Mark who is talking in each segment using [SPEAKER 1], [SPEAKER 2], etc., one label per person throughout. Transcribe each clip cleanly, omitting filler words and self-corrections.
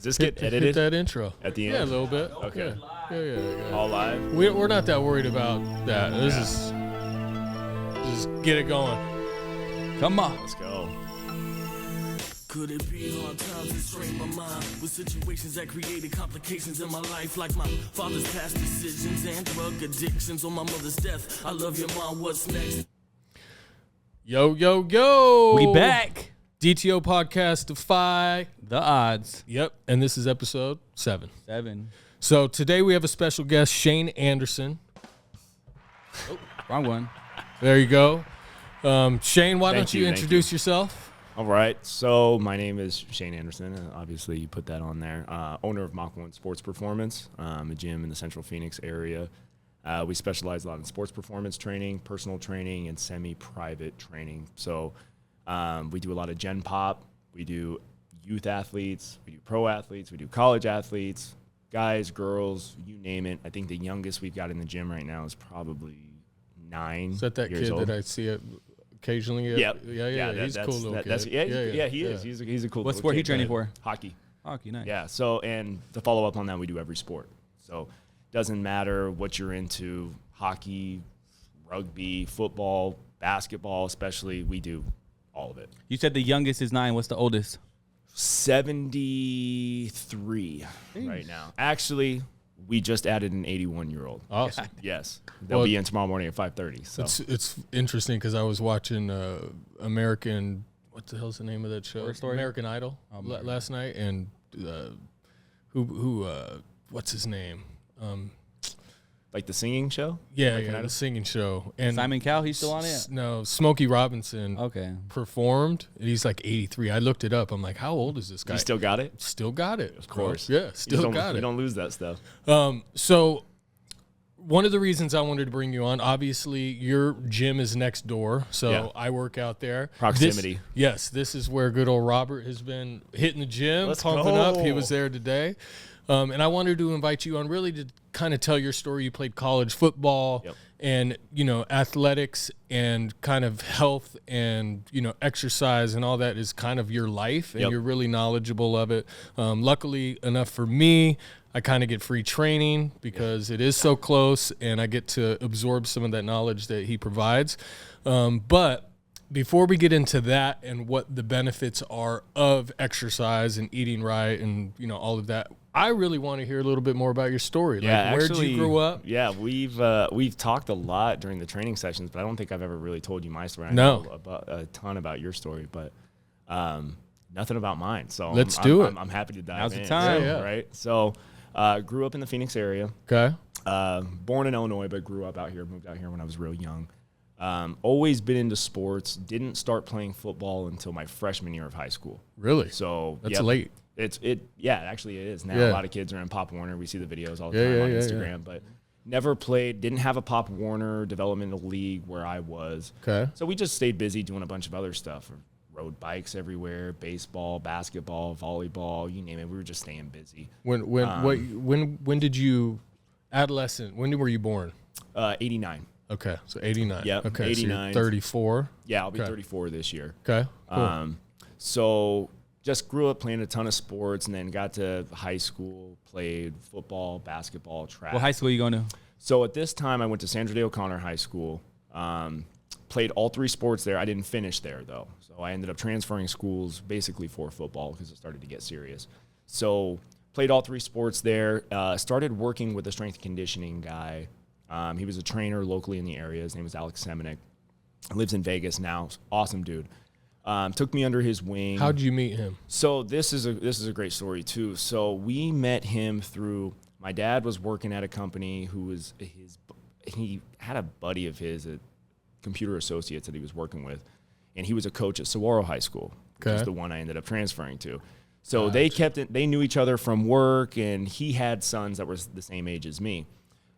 [SPEAKER 1] this get edited?
[SPEAKER 2] Hit that intro.
[SPEAKER 1] At the end?
[SPEAKER 2] Yeah, a little bit.
[SPEAKER 1] Okay.
[SPEAKER 2] Yeah.
[SPEAKER 1] All live?
[SPEAKER 2] We're not that worried about that. This is just get it going.
[SPEAKER 3] Come on.
[SPEAKER 1] Let's go.
[SPEAKER 4] Could it be hard times that strain my mind with situations that created complications in my life, like my father's past decisions and drug addictions, or my mother's death? I love your mom. What's next?
[SPEAKER 2] Yo.
[SPEAKER 3] We back.
[SPEAKER 2] DTO podcast, Defy
[SPEAKER 3] the Odds.
[SPEAKER 2] Yep, and this is episode 7.
[SPEAKER 3] 7.
[SPEAKER 2] So today we have a special guest, Shane Anderson.
[SPEAKER 3] Oh, wrong one.
[SPEAKER 2] There you go. Shane, why don't you
[SPEAKER 1] thank
[SPEAKER 2] introduce yourself?
[SPEAKER 1] All right. So my name is Shane Anderson. And obviously, you put that on there. Owner of Mach 1 Sports Performance, a gym in the Central Phoenix area. We specialize a lot in sports performance training, personal training, and semi-private training. So we do a lot of Gen Pop. We do youth athletes. We do pro athletes. We do college athletes, guys, girls, you name it. I think the youngest we've got in the gym right now is probably 9
[SPEAKER 2] Is that
[SPEAKER 1] years
[SPEAKER 2] kid
[SPEAKER 1] old.
[SPEAKER 2] that I see it occasionally?
[SPEAKER 1] Yep.
[SPEAKER 2] Yeah. He's a cool little kid.
[SPEAKER 1] Yeah, he is. He's a cool.
[SPEAKER 3] What
[SPEAKER 1] little
[SPEAKER 3] sport
[SPEAKER 1] kid,
[SPEAKER 3] he training
[SPEAKER 1] but
[SPEAKER 3] for?
[SPEAKER 1] Hockey.
[SPEAKER 3] Hockey, nice.
[SPEAKER 1] Yeah. So, and to follow up on that, we do every sport. So, doesn't matter what you're into: hockey, rugby, football, basketball, especially. We do all of it.
[SPEAKER 3] You said the youngest is 9. What's the oldest?
[SPEAKER 1] 73 right now. Actually, we just added an 81-year-old.
[SPEAKER 2] Awesome.
[SPEAKER 1] Yes, they'll be in tomorrow morning at 5:30. So
[SPEAKER 2] It's interesting because I was watching American, what the hell's the name of that show?
[SPEAKER 3] Horror Story?
[SPEAKER 2] American Idol last night, and what's his name?
[SPEAKER 1] like the singing show.
[SPEAKER 2] Yeah,
[SPEAKER 1] American
[SPEAKER 2] the
[SPEAKER 1] Idol?
[SPEAKER 2] singing show. And
[SPEAKER 3] Simon Cowell, he's still on it?
[SPEAKER 2] No, Smokey Robinson
[SPEAKER 3] Okay.
[SPEAKER 2] performed. And he's like 83. I looked it up. I'm like, how old is this guy?
[SPEAKER 1] You still got it?
[SPEAKER 2] Still got it.
[SPEAKER 1] Of course.
[SPEAKER 2] Bro. Yeah, still got
[SPEAKER 1] You
[SPEAKER 2] it.
[SPEAKER 1] don't lose that stuff.
[SPEAKER 2] So one of the reasons I wanted to bring you on, obviously your gym is next door, so
[SPEAKER 1] Yeah.
[SPEAKER 2] I work out there.
[SPEAKER 1] Proximity.
[SPEAKER 2] This is where good old Robert has been hitting the gym,
[SPEAKER 1] Let's
[SPEAKER 2] pumping
[SPEAKER 1] go.
[SPEAKER 2] up. He was there today. And I wanted to invite you on really to kind of tell your story. You played college football
[SPEAKER 1] Yep.
[SPEAKER 2] and, athletics and kind of health and, exercise and all that is kind of your life, and
[SPEAKER 1] Yep.
[SPEAKER 2] you're really knowledgeable of it. Luckily enough for me, I kind of get free training because it is so close, and I get to absorb some of that knowledge that he provides. But before we get into that and what the benefits are of exercise and eating right and, all of that, I really want to hear a little bit more about your story.
[SPEAKER 1] Yeah,
[SPEAKER 2] where'd you grow up?
[SPEAKER 1] Yeah, we've talked a lot during the training sessions, but I don't think I've ever really told you my story. I
[SPEAKER 2] No.
[SPEAKER 1] know a ton about your story, but nothing about mine. So
[SPEAKER 2] Let's do it.
[SPEAKER 1] I'm happy to dive
[SPEAKER 3] Now's
[SPEAKER 1] in.
[SPEAKER 3] the time.
[SPEAKER 2] Yeah.
[SPEAKER 1] Right? So grew up in the Phoenix area.
[SPEAKER 2] Okay.
[SPEAKER 1] Born in Illinois, but grew up out here, moved out here when I was real young. Always been into sports. Didn't start playing football until my freshman year of high school.
[SPEAKER 2] Really?
[SPEAKER 1] So
[SPEAKER 2] That's
[SPEAKER 1] yep.
[SPEAKER 2] late.
[SPEAKER 1] Actually it is now.
[SPEAKER 2] Yeah.
[SPEAKER 1] A lot of kids are in Pop Warner. We see the videos all the
[SPEAKER 2] Yeah,
[SPEAKER 1] time on
[SPEAKER 2] yeah,
[SPEAKER 1] Instagram,
[SPEAKER 2] yeah.
[SPEAKER 1] but never played. Didn't have a Pop Warner developmental league where I was.
[SPEAKER 2] Okay.
[SPEAKER 1] So we just stayed busy doing a bunch of other stuff. Rode bikes everywhere, baseball, basketball, volleyball, you name it. We were just staying busy.
[SPEAKER 2] When did you adolescent? When were you born?
[SPEAKER 1] 89.
[SPEAKER 2] Okay, so 89.
[SPEAKER 1] Yep,
[SPEAKER 2] Okay,
[SPEAKER 1] 89.
[SPEAKER 2] so you're 34.
[SPEAKER 1] Yeah, I'll be
[SPEAKER 2] Okay.
[SPEAKER 1] 34 this year.
[SPEAKER 2] Okay. Cool.
[SPEAKER 1] So just grew up playing a ton of sports, and then got to high school, played football, basketball, track.
[SPEAKER 3] What high school are you going to?
[SPEAKER 1] So at this time, I went to Sandra Day O'Connor High School. Played all 3 sports there. I didn't finish there, though. So I ended up transferring schools basically for football because it started to get serious. So played all 3 sports there. Started working with a strength and conditioning guy. He was a trainer locally in the area. His name was Alex Semenik. Lives in Vegas now. Awesome dude. Took me under his wing.
[SPEAKER 2] How'd you meet him?
[SPEAKER 1] So this is a great story too. So we met him through my dad was working at a company he had a buddy of his at Computer Associates that he was working with, and he was a coach at Saguaro High School, which is
[SPEAKER 2] Okay.
[SPEAKER 1] the one I ended up transferring to. So they knew each other from work, and he had sons that were the same age as me.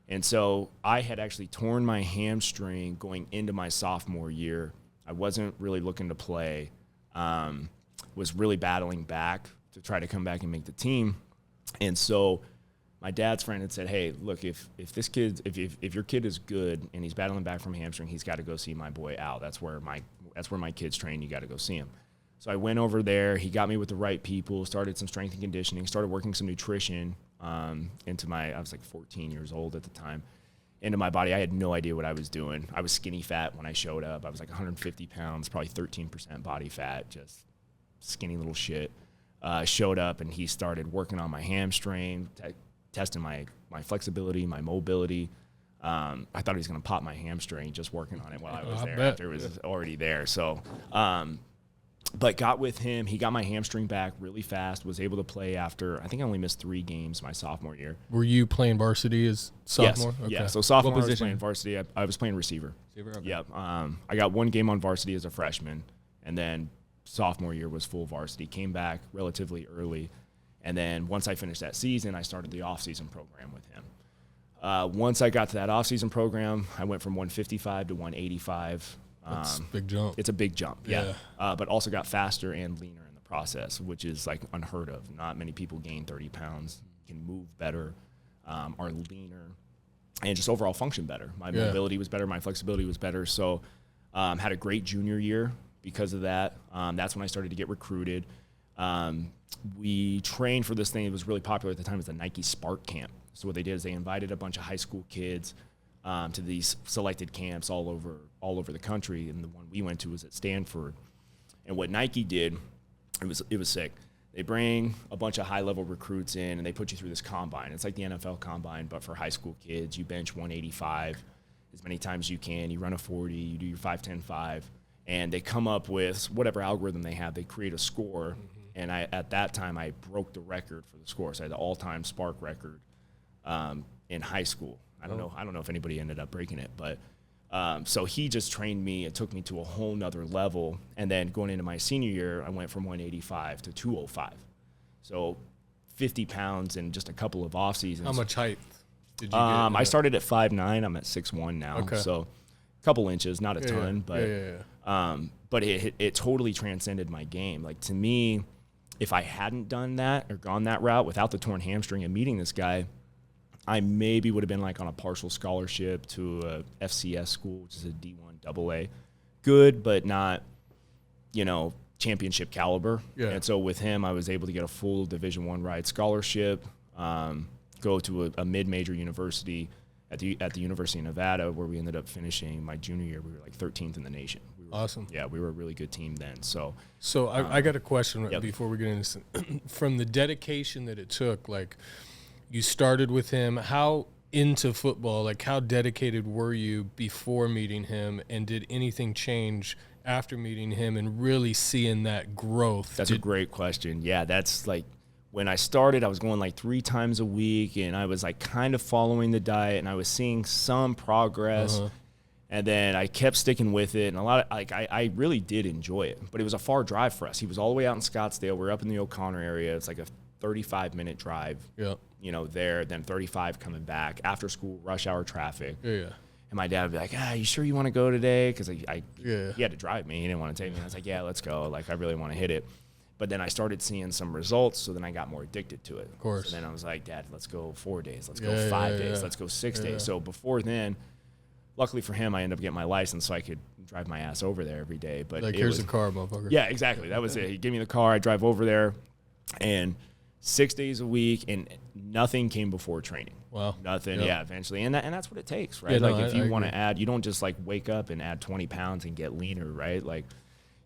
[SPEAKER 1] And so I had actually torn my hamstring going into my sophomore year. I wasn't really looking to play, was really battling back to try to come back and make the team. And so my dad's friend had said, hey, look, if your kid is good and he's battling back from hamstring, he's got to go see my boy Al. That's where my kids train. You got to go see him. So I went over there. He got me with the right people, started some strength and conditioning, started working some nutrition into I was like 14 years old at the time, into my body. I had no idea what I was doing. I was skinny fat when I showed up. I was like 150 pounds, probably 13% body fat, just skinny little shit. Showed up, and he started working on my hamstring, testing my flexibility, my mobility. I thought he was going to pop my hamstring just working on it while I was there after it was already there. So, but got with him. He got my hamstring back really fast, was able to play after, I think I only missed 3 games my sophomore year.
[SPEAKER 2] Were you playing varsity as sophomore?
[SPEAKER 1] Yes.
[SPEAKER 2] Okay.
[SPEAKER 1] Yeah, so sophomore
[SPEAKER 3] What
[SPEAKER 1] I was
[SPEAKER 3] position?
[SPEAKER 1] playing varsity. I was playing receiver.
[SPEAKER 3] Receiver, okay.
[SPEAKER 1] Yep. I got 1 game on varsity as a freshman, and then sophomore year was full varsity. Came back relatively early, and then once I finished that season, I started the off-season program with him. Once I got to that off-season program, I went from 155 to 185.
[SPEAKER 2] That's a big jump.
[SPEAKER 1] It's a big jump, yeah. But also got faster and leaner in the process, which is like unheard of. Not many people gain 30 pounds, can move better, are leaner, and just overall function better. My mobility was better, my flexibility was better. So had a great junior year because of that. That's when I started to get recruited. We trained for this thing. It was really popular at the time. It was the Nike Spark Camp. So what they did is they invited a bunch of high school kids to these selected camps all over the country, and the one we went to was at Stanford. And what Nike did, it was sick. They bring a bunch of high-level recruits in, and they put you through this combine. It's like the NFL combine, but for high school kids. You bench 185 as many times as you can. You run a 40. You do your 5-10-5. And they come up with whatever algorithm they have. They create a score, and at that time, I broke the record for the score. So I had the all-time Spark record in high school. I don't know if anybody ended up breaking it, but so he just trained me. It took me to a whole nother level. And then going into my senior year, I went from 185 to 205. So 50 pounds in just a couple of off seasons.
[SPEAKER 2] How much height did you get?
[SPEAKER 1] I started at 5'9". I'm at 6'1" now.
[SPEAKER 2] Okay.
[SPEAKER 1] So a couple inches, not a ton, but but it totally transcended my game. Like, to me, if I hadn't done that or gone that route without the torn hamstring and meeting this guy, I maybe would have been like on a partial scholarship to a FCS school, which is a D1 AA. Good, but not, championship caliber.
[SPEAKER 2] Yeah.
[SPEAKER 1] And so with him, I was able to get a full Division I ride scholarship, go to a mid-major university at the University of Nevada, where we ended up finishing my junior year. We were like 13th in the nation.
[SPEAKER 2] Awesome.
[SPEAKER 1] Yeah, we were a really good team then. So
[SPEAKER 2] I got a question
[SPEAKER 1] Yep.
[SPEAKER 2] before we get into this. From the dedication that it took, like, you started with him, how into football, like, how dedicated were you before meeting him, and did anything change after meeting him and really seeing that growth?
[SPEAKER 1] That's a great question. Yeah, that's like, when I started, I was going like 3 times a week, and I was like kind of following the diet, and I was seeing some progress. And then I kept sticking with it, and a lot of, like, I really did enjoy it, but it was a far drive for us. He was all the way out in Scottsdale. We're up in the O'Connor area. It's like a 35-minute drive, there, then 35 coming back, after school, rush hour traffic.
[SPEAKER 2] Yeah.
[SPEAKER 1] And my dad would be like, you sure you want to go today? Because he had to drive me. He didn't want to take me. I was like, yeah, let's go. Like, I really want to hit it. But then I started seeing some results, so then I got more addicted to it.
[SPEAKER 2] Of course.
[SPEAKER 1] So then I was like, Dad, let's go 4 days. Let's go 5 days. Let's go 6 days. So before then, luckily for him, I ended up getting my license so I could drive my ass over there every day. But
[SPEAKER 2] like, here's the car, motherfucker.
[SPEAKER 1] Yeah, exactly. That was it. He gave me the car. I drive over there, and 6 days a week, and nothing came before training.
[SPEAKER 2] Wow.
[SPEAKER 1] Nothing.
[SPEAKER 2] Yep.
[SPEAKER 1] Yeah, eventually. And that's what it takes, right?
[SPEAKER 2] Yeah, no,
[SPEAKER 1] like, if you want
[SPEAKER 2] I
[SPEAKER 1] to add, you don't just like wake up and add 20 pounds and get leaner, right? Like,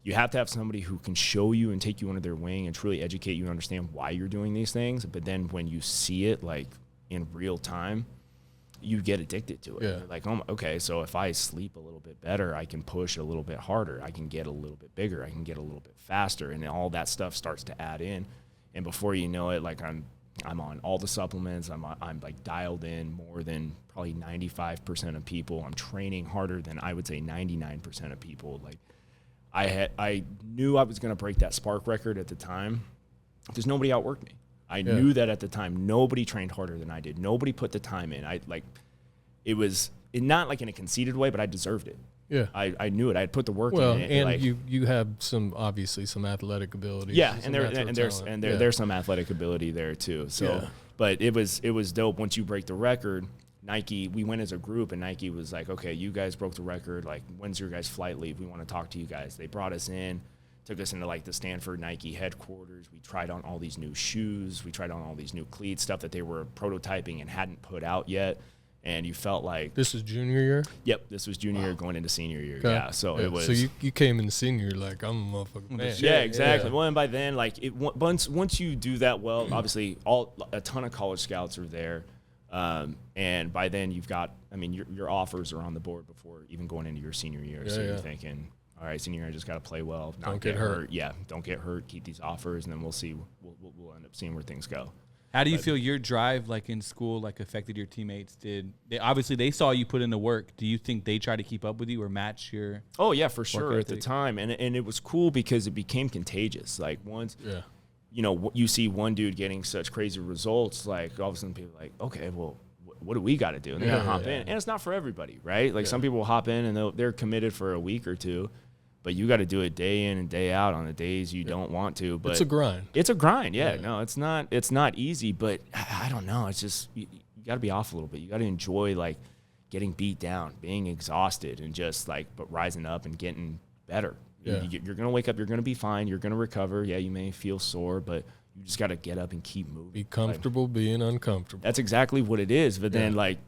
[SPEAKER 1] you have to have somebody who can show you and take you under their wing and truly educate you and understand why you're doing these things. But then when you see it, like, in real time, you get addicted to it.
[SPEAKER 2] Yeah.
[SPEAKER 1] You're like, oh, okay, so if I sleep a little bit better, I can push a little bit harder. I can get a little bit bigger. I can get a little bit faster. And all that stuff starts to add in. And before you know it, like, I'm on all the supplements. I'm like dialed in more than probably 95% of people. I'm training harder than I would say 99% of people. Like, I knew I was going to break that Spark record at the time because nobody outworked me. I knew that at the time. Nobody trained harder than I did. Nobody put the time in. It was not like in a conceited way, but I deserved it.
[SPEAKER 2] Yeah.
[SPEAKER 1] I knew it. I had put the work
[SPEAKER 2] Well,
[SPEAKER 1] in.
[SPEAKER 2] and
[SPEAKER 1] like,
[SPEAKER 2] you have obviously some athletic ability.
[SPEAKER 1] yeah, and there's some athletic ability there too. So,
[SPEAKER 2] Yeah.
[SPEAKER 1] but it was dope once you break the record. Nike, we went as a group, and Nike was like, okay, you guys broke the record. Like, when's your guys' flight leave? We want to talk to you guys. They brought us in took us into like the Stanford Nike headquarters. We tried on all these new shoes. We tried on all these new cleats, stuff that they were prototyping and hadn't put out yet. And you felt like
[SPEAKER 2] This was junior year?
[SPEAKER 1] Yep, this was junior year going into senior year.
[SPEAKER 2] Okay.
[SPEAKER 1] Yeah, so it was.
[SPEAKER 2] So you came in the senior year like, I'm a motherfucking man.
[SPEAKER 1] Yeah, exactly. Well, and by then, like once you do that well, obviously a ton of college scouts are there, and by then you've got. I mean, your offers are on the board before even going into your senior year. So you're thinking, all right, senior year, I just got to play well, not get hurt. Yeah, don't get hurt. Keep these offers, and then we'll see. We'll end up seeing where things go.
[SPEAKER 3] How do you feel your drive, like in school, like affected your teammates? They saw you put in the work. Do you think they try to keep up with you or match your?
[SPEAKER 1] Oh yeah, for sure at the time, and it was cool because it became contagious. Like once, you know, you see one dude getting such crazy results, like all of a sudden people are like, okay, well, what do we got to do? And they got to hop in, and it's not for everybody, right? Like some people will hop in and they're committed for a week or two. But you got to do it day in and day out on the days you don't want to. But
[SPEAKER 2] it's a grind.
[SPEAKER 1] It's a grind, yeah. No, it's not easy, but I don't know. It's just you got to be off a little bit. You got to enjoy like getting beat down, being exhausted, and just like but rising up and getting better.
[SPEAKER 2] Yeah.
[SPEAKER 1] You're gonna wake up. You're gonna be fine. You're gonna recover. Yeah, you may feel sore, but you just got to get up and keep moving.
[SPEAKER 2] Be comfortable being uncomfortable.
[SPEAKER 1] That's exactly what it is. But then like,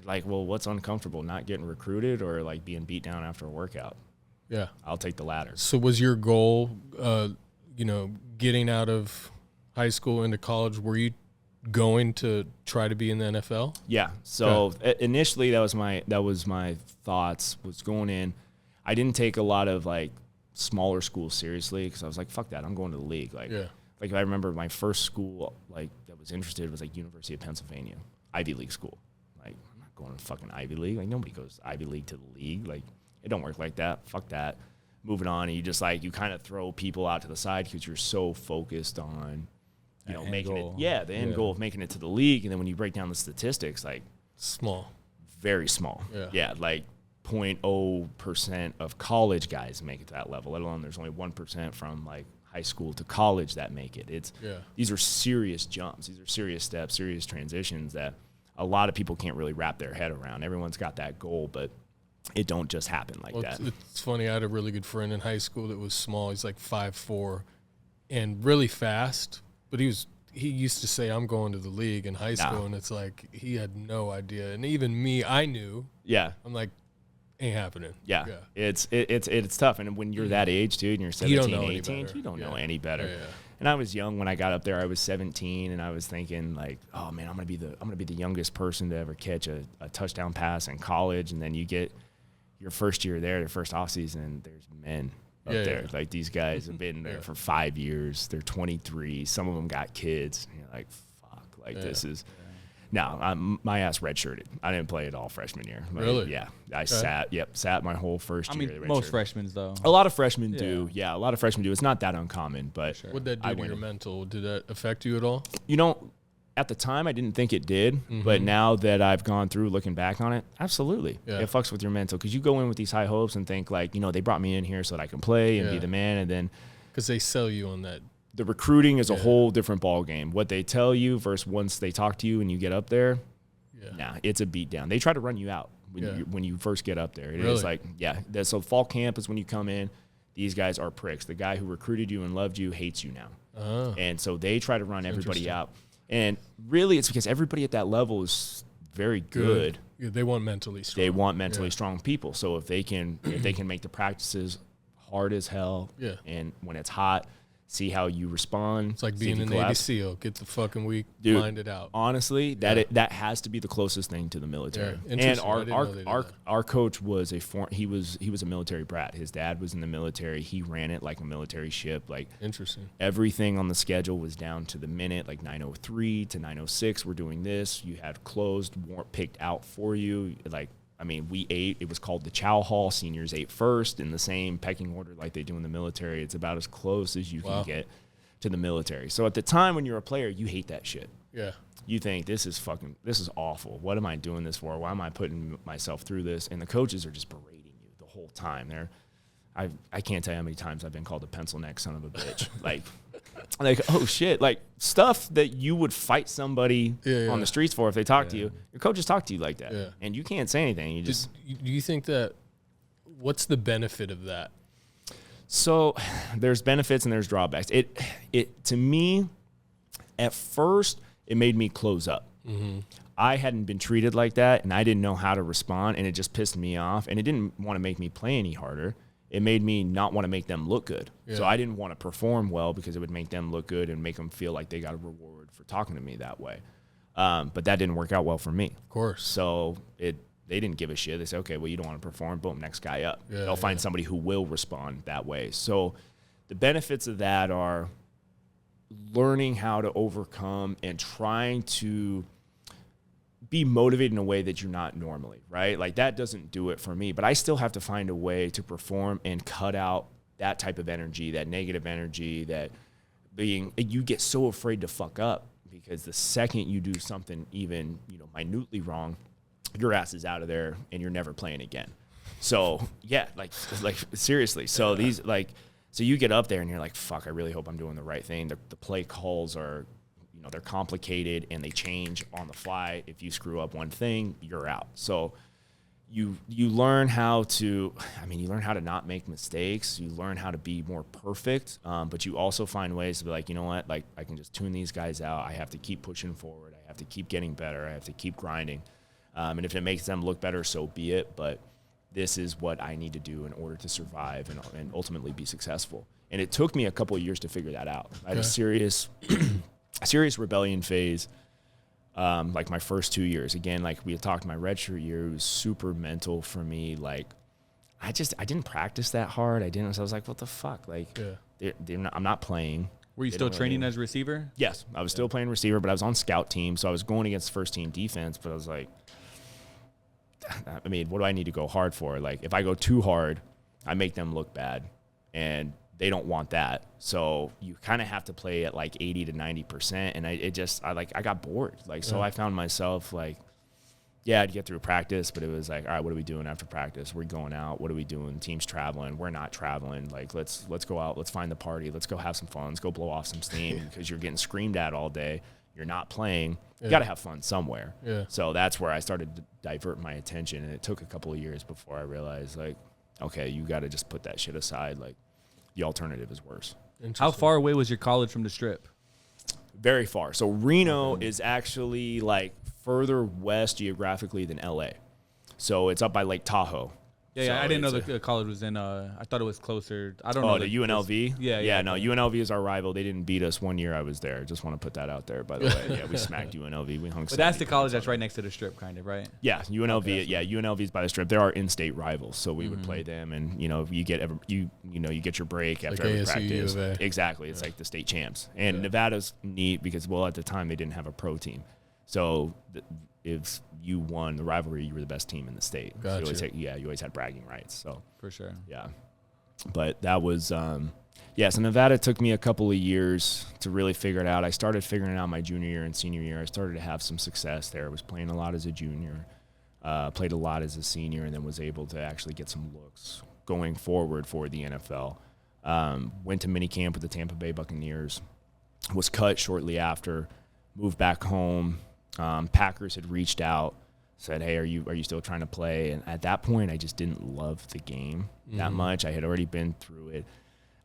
[SPEAKER 1] well, what's uncomfortable? Not getting recruited or like being beat down after a workout?
[SPEAKER 2] Yeah.
[SPEAKER 1] I'll take the latter.
[SPEAKER 2] So was your goal, getting out of high school into college, were you going to try to be in the NFL?
[SPEAKER 1] Yeah. So initially that was my thoughts was going in. I didn't take a lot of like smaller schools seriously because I was like, fuck that. I'm going to the league. Like I remember my first school like that was interested was like University of Pennsylvania, Ivy League school. Like I'm not going to fucking Ivy League. Like nobody goes Ivy League to the league. Like it don't work like that. Fuck that. Moving on, and you just like you kind of throw people out to the side because you're so focused on, making it. Yeah, the end goal of making it to the league, and then when you break down the statistics, like very small. Yeah, like 0.0% of college guys make it to that level. Let alone there's only 1% from like high school to college that make it. These are serious jumps. These are serious steps, serious transitions that a lot of people can't really wrap their head around. Everyone's got that goal, but it don't just happen like that.
[SPEAKER 2] It's funny. I had a really good friend in high school that was small. He's like 5'4", and really fast. But he used to say, "I'm going to the league" in high school, and it's like he had no idea. And even me, I knew. Yeah. I'm like, ain't happening.
[SPEAKER 1] Yeah. It's tough. And when you're that age too, and you're 17, 18, you don't know any better. Yeah. And I was young when I got up there. I was 17, and I was thinking like, "Oh man, I'm gonna be the youngest person to ever catch a touchdown pass in college." And then you get your first year there, their first offseason, there's men up there. Like these guys have been there for 5 years. They're 23. Some of them got kids. And you're like, fuck, like this is. No, my ass redshirted. I didn't play at all freshman year. Like,
[SPEAKER 2] really?
[SPEAKER 1] Yeah. I sat my whole first year.
[SPEAKER 3] I mean, most freshmen, though.
[SPEAKER 1] A lot of freshmen do. Yeah, a lot of freshmen do. It's not that uncommon, but.
[SPEAKER 2] Sure. What did that do to your mental? Did that affect you at all?
[SPEAKER 1] At the time, I didn't think it did, but now that I've gone through looking back on it, absolutely. Yeah. It fucks with your mental because you go in with these high hopes and think like, they brought me in here so that I can play and be the man, and then.
[SPEAKER 2] Because they sell you on that.
[SPEAKER 1] The recruiting is a whole different ball game. What they tell you versus once they talk to you and you get up there, it's a beat down. They try to run you out when you first get up there. It is like, so fall camp is when you come in. These guys are pricks. The guy who recruited you and loved you hates you now. And so they try to run everybody out. And really it's because everybody at that level is very good.
[SPEAKER 2] Yeah, they want mentally strong.
[SPEAKER 1] They want mentally strong people. So if they can make the practices hard as hell and when it's hot, see how you respond.
[SPEAKER 2] It's like being a Navy SEAL. Get the fucking weak, mind it out.
[SPEAKER 1] Honestly, that has to be the closest thing to the military. And our coach was he was a military brat. His dad was in the military. He ran it like a military ship. Like
[SPEAKER 2] interesting. Everything
[SPEAKER 1] on the schedule was down to the minute, like 9:03 to 9:06. We're doing this. You had closed, picked out for you. Like. I mean, we ate. It was called the chow hall. Seniors ate first in the same pecking order like they do in the military. It's about as close as you can get to the military. So at the time when you're a player, you hate that shit.
[SPEAKER 2] Yeah.
[SPEAKER 1] You think this is awful. What am I doing this for? Why am I putting myself through this? And the coaches are just berating you the whole time. I can't tell you how many times I've been called a pencil neck son of a bitch. like, oh shit, like stuff that you would fight somebody on the streets for if they talk to you. Your coaches talk to you like that, and you can't say anything. You just.
[SPEAKER 2] Do you think that? What's the benefit of that?
[SPEAKER 1] So there's benefits and there's drawbacks. It to me, at first, it made me close up. Mm-hmm. I hadn't been treated like that, and I didn't know how to respond, and it just pissed me off, and it didn't want to make me play any harder. It made me not want to make them look good. Yeah. So I didn't want to perform well because it would make them look good and make them feel like they got a reward for talking to me that way. But that didn't work out well for me. Of
[SPEAKER 2] course.
[SPEAKER 1] So they didn't give a shit. They said, okay, well, you don't want to perform. Boom, next guy up. Yeah, they'll find somebody who will respond that way. So the benefits of that are learning how to overcome and trying to be motivated in a way that you're not normally, right? Like that doesn't do it for me, but I still have to find a way to perform and cut out that type of energy, that negative energy, that you get so afraid to fuck up because the second you do something even, minutely wrong, your ass is out of there and you're never playing again. So yeah, like seriously. So so you get up there and you're like, fuck, I really hope I'm doing the right thing. The play calls are, they're complicated and they change on the fly. If you screw up one thing, you're out. So you learn how to not make mistakes. You learn how to be more perfect. But you also find ways to be like, you know what, like I can just tune these guys out. I have to keep pushing forward. I have to keep getting better. I have to keep grinding. And if it makes them look better, so be it. But this is what I need to do in order to survive and ultimately be successful. And it took me a couple of years to figure that out. I had a serious rebellion phase, like my first 2 years. Again, like we had talked, my redshirt year, it was super mental for me. Like, I didn't practice that hard. So I was like, what the fuck? Like, I'm not playing.
[SPEAKER 3] Were you still training as a receiver?
[SPEAKER 1] Yes, I was still playing receiver, but I was on scout team, so I was going against first team defense. But I was like, I mean, what do I need to go hard for? Like, if I go too hard, I make them look bad, and they don't want that. So you kind of have to play at like 80 to 90%. And I got bored. Like, so I found myself like, yeah, I'd get through practice, but it was like, all right, what are we doing after practice? We're going out. What are we doing? Team's traveling. We're not traveling. Like, let's go out. Let's find the party. Let's go have some fun. Let's go blow off some steam because you're getting screamed at all day. You're not playing. You got to have fun somewhere. Yeah. So that's where I started to divert my attention. And it took a couple of years before I realized, like, okay, you got to just put that shit aside. Like, the alternative is worse.
[SPEAKER 3] How far away was your college from the Strip?
[SPEAKER 1] Very far. So Reno is actually like further west geographically than LA. So it's up by Lake Tahoe.
[SPEAKER 3] Yeah,
[SPEAKER 1] so
[SPEAKER 3] I didn't know the college was in. I thought it was closer. I don't know.
[SPEAKER 1] Oh, the UNLV?
[SPEAKER 3] Yeah.
[SPEAKER 1] No, UNLV is our rival. They didn't beat us 1 year I was there. Just want to put that out there, by the way. Yeah, we smacked UNLV. We hung.
[SPEAKER 3] But that's the college that's right next to the Strip, kind of, right?
[SPEAKER 1] Yeah, UNLV. Okay, UNLV is by the Strip. They're our in-state rivals, so we would play them, and you get you get your break after every practice. Exactly, it's like the state champs. And Nevada's neat because at the time they didn't have a pro team, so if you won the rivalry, you were the best team in the state.
[SPEAKER 2] Gotcha.
[SPEAKER 1] So you always had bragging rights. So
[SPEAKER 3] for sure.
[SPEAKER 1] Yeah. But that was, so Nevada took me a couple of years to really figure it out. I started figuring it out my junior year and senior year. I started to have some success there. I was playing a lot as a junior, played a lot as a senior, and then was able to actually get some looks going forward for the NFL. Went to minicamp with the Tampa Bay Buccaneers, was cut shortly after, moved back home. Packers had reached out, said, hey, are you still trying to play? And at that point, I just didn't love the game that much. I had already been through it.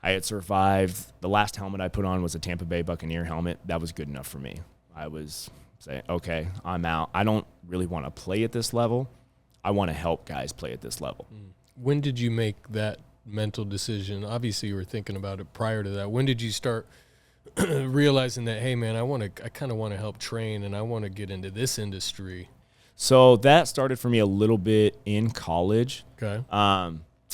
[SPEAKER 1] I had survived. The last helmet I put on was a Tampa Bay Buccaneer helmet. That was good enough for me. I was saying, okay, I'm out. I don't really want to play at this level. I want to help guys play at this level.
[SPEAKER 2] When did you make that mental decision? Obviously, you were thinking about it prior to that. When did you start realizing that, hey man, I kind of want to help train and I want to get into this industry?
[SPEAKER 1] So that started for me a little bit in college.
[SPEAKER 2] Okay.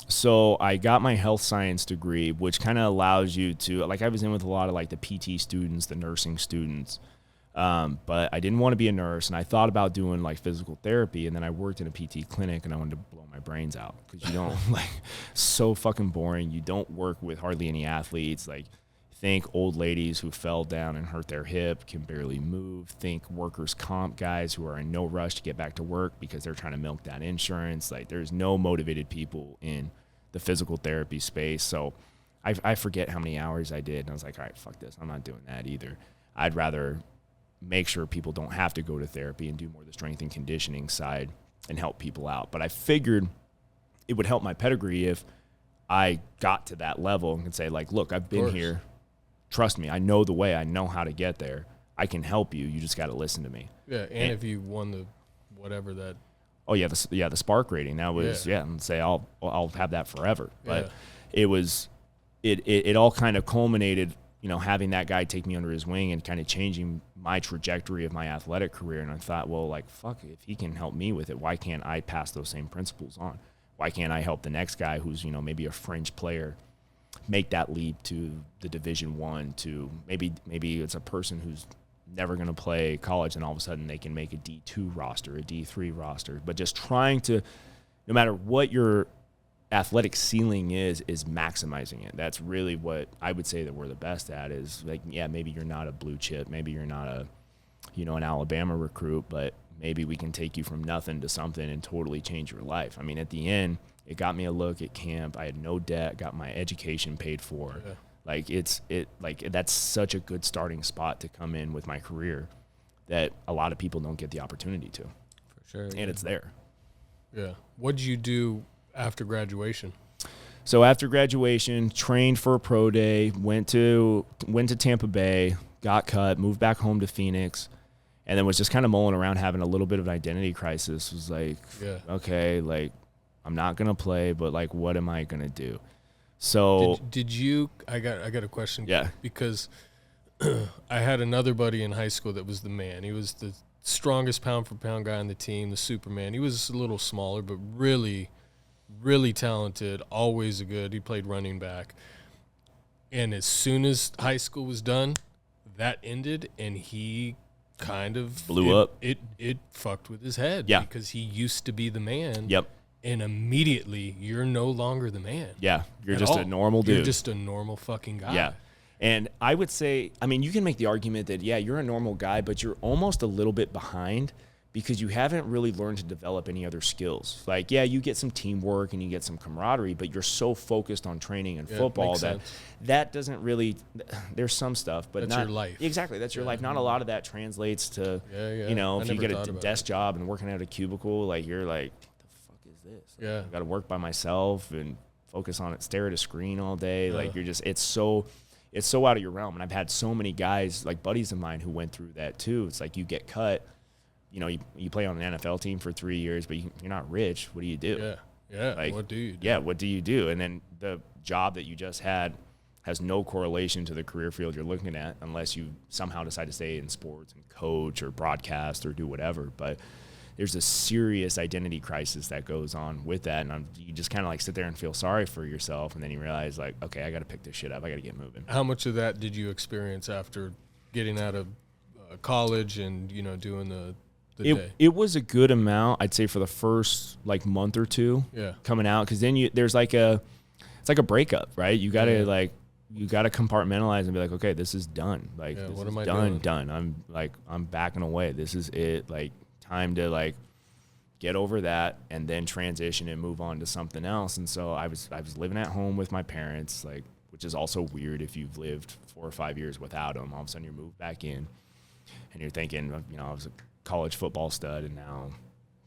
[SPEAKER 1] So I got my health science degree, which kind of allows you to, like, I was in with a lot of like the PT students, the nursing students. But I didn't want to be a nurse, and I thought about doing like physical therapy, and then I worked in a PT clinic and I wanted to blow my brains out because you don't so fucking boring. You don't work with hardly any athletes. Like, think old ladies who fell down and hurt their hip, can barely move. Think workers' comp guys who are in no rush to get back to work because they're trying to milk that insurance. Like, there's no motivated people in the physical therapy space. So I forget how many hours I did. And I was like, all right, fuck this. I'm not doing that either. I'd rather make sure people don't have to go to therapy and do more of the strength and conditioning side and help people out. But I figured it would help my pedigree if I got to that level and could say, like, look, I've been here. Trust me. I know the way. I know how to get there. I can help you. You just got to listen to me.
[SPEAKER 2] Yeah, and if you won the whatever that.
[SPEAKER 1] Oh yeah, the Spark rating. That was and say I'll have that forever. But it was it all kind of culminated, having that guy take me under his wing and kind of changing my trajectory of my athletic career. And I thought, well, like, fuck, if he can help me with it, why can't I pass those same principles on? Why can't I help the next guy who's, maybe a fringe player make that leap to the Division I, to maybe it's a person who's never going to play college and all of a sudden they can make a D2 roster, a D3 roster. But just trying to, no matter what your athletic ceiling is maximizing it. That's really what I would say that we're the best at, is like, yeah, maybe you're not a blue chip, maybe you're not a, an Alabama recruit, but maybe we can take you from nothing to something and totally change your life. I mean, at the end, it got me a look at camp. I had no debt, got my education paid for. Yeah. Like that's such a good starting spot to come in with my career that a lot of people don't get the opportunity to.
[SPEAKER 3] For sure.
[SPEAKER 1] And it's there.
[SPEAKER 2] Yeah. What did you do after graduation?
[SPEAKER 1] So after graduation, trained for a pro day, went to Tampa Bay, got cut, moved back home to Phoenix, and then was just kind of mulling around, having a little bit of an identity crisis. Was like, okay, like, I'm not going to play, but like, what am I going to do? So
[SPEAKER 2] did you, I got a question.
[SPEAKER 1] Yeah.
[SPEAKER 2] Because I had another buddy in high school that was the man. He was the strongest pound for pound guy on the team, the Superman. He was a little smaller, but really, really talented, always a good. He played running back. And as soon as high school was done, that ended, and he kind of
[SPEAKER 1] blew up.
[SPEAKER 2] It fucked with his head.
[SPEAKER 1] Yeah.
[SPEAKER 2] Because he used to be the man.
[SPEAKER 1] Yep.
[SPEAKER 2] And immediately, you're no longer the man.
[SPEAKER 1] Yeah. You're just a normal dude.
[SPEAKER 2] You're just a normal fucking guy.
[SPEAKER 1] Yeah. And I would say, I mean, you can make the argument that, yeah, you're a normal guy, but you're almost a little bit behind because you haven't really learned to develop any other skills. Like, yeah, you get some teamwork and you get some camaraderie, but you're so focused on training and football that doesn't really, there's some stuff, but
[SPEAKER 2] that's
[SPEAKER 1] not
[SPEAKER 2] your life.
[SPEAKER 1] Exactly. That's your life. Not a lot of that translates to, if you get a desk job and working at a cubicle, like, you're like, what the fuck is this?
[SPEAKER 2] Yeah.
[SPEAKER 1] I got to work by myself and focus on it, stare at a screen all day. Like, you're just, it's so out of your realm. And I've had so many guys, like buddies of mine, who went through that too. It's like, you get cut, you play on an NFL team for 3 years, but you're not rich. What do you do?
[SPEAKER 2] Yeah.
[SPEAKER 1] Like,
[SPEAKER 2] what do you do?
[SPEAKER 1] Yeah, what do you do? And then the job that you just had has no correlation to the career field you're looking at unless you somehow decide to stay in sports and coach or broadcast or do whatever. But there's a serious identity crisis that goes on with that. And you just kind of like sit there and feel sorry for yourself. And then you realize, like, okay, I got to pick this shit up. I got to get moving.
[SPEAKER 2] How much of that did you experience after getting out of college and, doing the day?
[SPEAKER 1] It was a good amount, I'd say, for the first like month or two coming out. Cause then there's like it's like a breakup, right? You got to you got to compartmentalize and be like, okay, this is done. Like, this
[SPEAKER 2] what
[SPEAKER 1] is
[SPEAKER 2] am I doing?
[SPEAKER 1] done. I'm backing away. This is it. Like, time to like get over that and then transition and move on to something else. And so I was living at home with my parents, like, which is also weird if you've lived 4 or 5 years without them. All of a sudden you move back in and you're thinking, I was a college football stud and now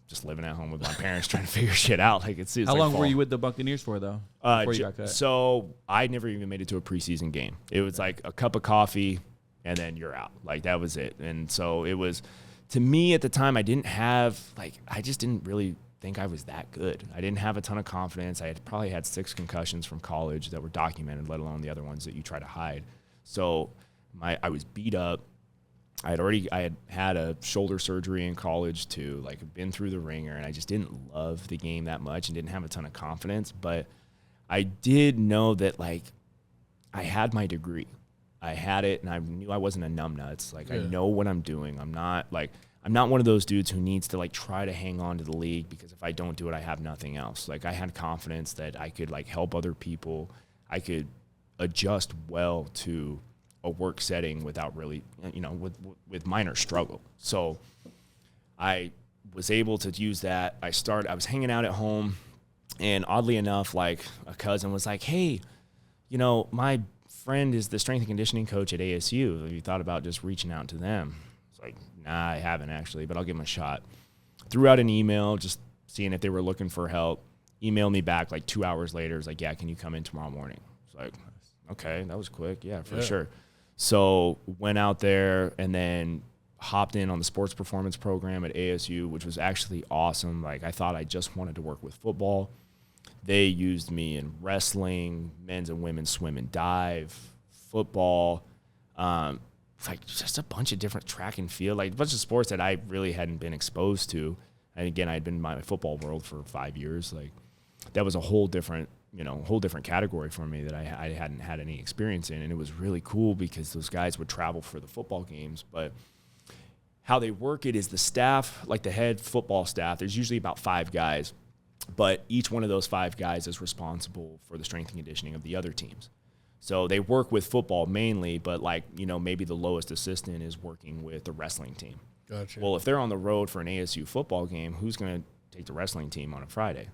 [SPEAKER 1] just living at home with my parents trying to figure shit out. Like, it's
[SPEAKER 3] how
[SPEAKER 1] like
[SPEAKER 3] long were you with the Buccaneers for, though? Before you got cut?
[SPEAKER 1] So I never even made it to a preseason game. It was like a cup of coffee and then you're out. Like, that was it. And so it was, to me at the time, I just didn't really think I was that good. I didn't have a ton of confidence. I had probably had 6 concussions from college that were documented, let alone the other ones that you try to hide. So I was beat up. I had a shoulder surgery in college too. Like, I've been through the ringer, and I just didn't love the game that much and didn't have a ton of confidence. But I did know that, like, I had my degree. I had it, and I knew I wasn't a numbnuts. Like, I know what I'm doing. I'm not one of those dudes who needs to like try to hang on to the league because if I don't do it, I have nothing else. Like, I had confidence that I could like help other people. I could adjust well to a work setting without really, with minor struggle. So I was able to use that. I was hanging out at home, and oddly enough, like, a cousin was like, hey, my friend is the strength and conditioning coach at ASU. Have you thought about just reaching out to them? It's like, nah, I haven't actually, but I'll give them a shot. Threw out an email just seeing if they were looking for help. emailed me back like 2 hours later. It's like, yeah, can you come in tomorrow morning? It's like, okay, that was quick. Yeah, for sure. So went out there and then hopped in on the sports performance program at ASU, which was actually awesome. Like, I thought I just wanted to work with football. They used me in wrestling, men's and women's swim and dive, football, like just a bunch of different track and field, like a bunch of sports that I really hadn't been exposed to. And again, I'd been in my football world for 5 years. Like, that was a whole different category for me that I hadn't had any experience in. And it was really cool because those guys would travel for the football games. But how they work it is the staff, like the head football staff, there's usually about 5 guys. But each one of those 5 guys is responsible for the strength and conditioning of the other teams. So they work with football mainly, but like, maybe the lowest assistant is working with the wrestling team.
[SPEAKER 2] Gotcha.
[SPEAKER 1] Well, if they're on the road for an ASU football game, who's going to take the wrestling team on a Friday?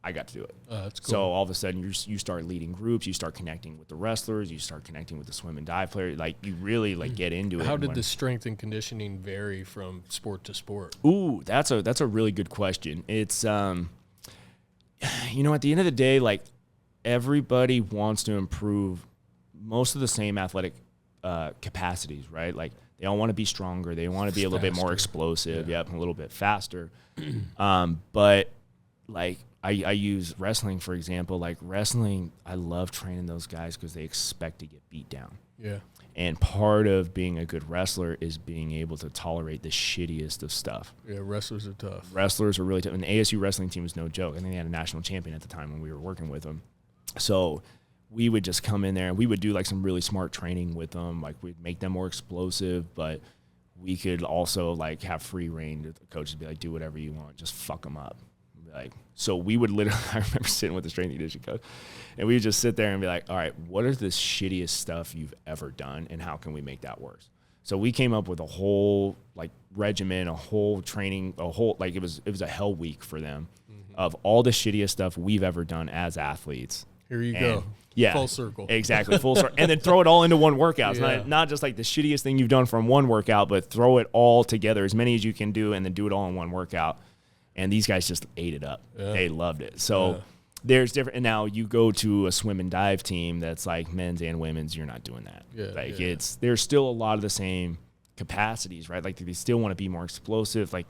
[SPEAKER 1] I got to do it.
[SPEAKER 2] That's cool.
[SPEAKER 1] So all of a sudden you start leading groups, you start connecting with the wrestlers, you start connecting with the swim and dive players. Like, you really get into it.
[SPEAKER 2] How did the strength and conditioning vary from sport to sport?
[SPEAKER 1] Ooh, that's a really good question. It's, at the end of the day, like, everybody wants to improve most of the same athletic capacities, right? Like, they all want to be stronger. They want to be a little bit more explosive. Yeah. Yep, a little bit faster. But like, I use wrestling, for example. Like, wrestling, I love training those guys because they expect to get beat down. Yeah. And part of being a good wrestler is being able to tolerate the shittiest of stuff.
[SPEAKER 2] Yeah, wrestlers are tough.
[SPEAKER 1] Wrestlers are really tough. And the ASU wrestling team was no joke. I think they had a national champion at the time when we were working with them. So we would just come in there and we would do like some really smart training with them. Like, we'd make them more explosive, but we could also like have free reign. The coaches would be like, do whatever you want, just fuck them up. Like, so we would literally, I remember sitting with the strength and conditioning coach, and we would just sit there and be like, all right, what is the shittiest stuff you've ever done, and how can we make that worse? So we came up with a whole like regimen, a whole training, like it was a hell week for them of all the shittiest stuff we've ever done as athletes.
[SPEAKER 2] Here you go.
[SPEAKER 1] Yeah.
[SPEAKER 2] Full circle.
[SPEAKER 1] Exactly. Full circle. And then throw it all into one workout. It's not just like the shittiest thing you've done from one workout, but throw it all together, as many as you can do, and then do it all in one workout. And these guys just ate it up. Yeah. They loved it. So there's different. And now you go to a swim and dive team that's like men's and women's, you're not doing that. Yeah, like there's still a lot of the same capacities, right? Like, they still want to be more explosive. Like,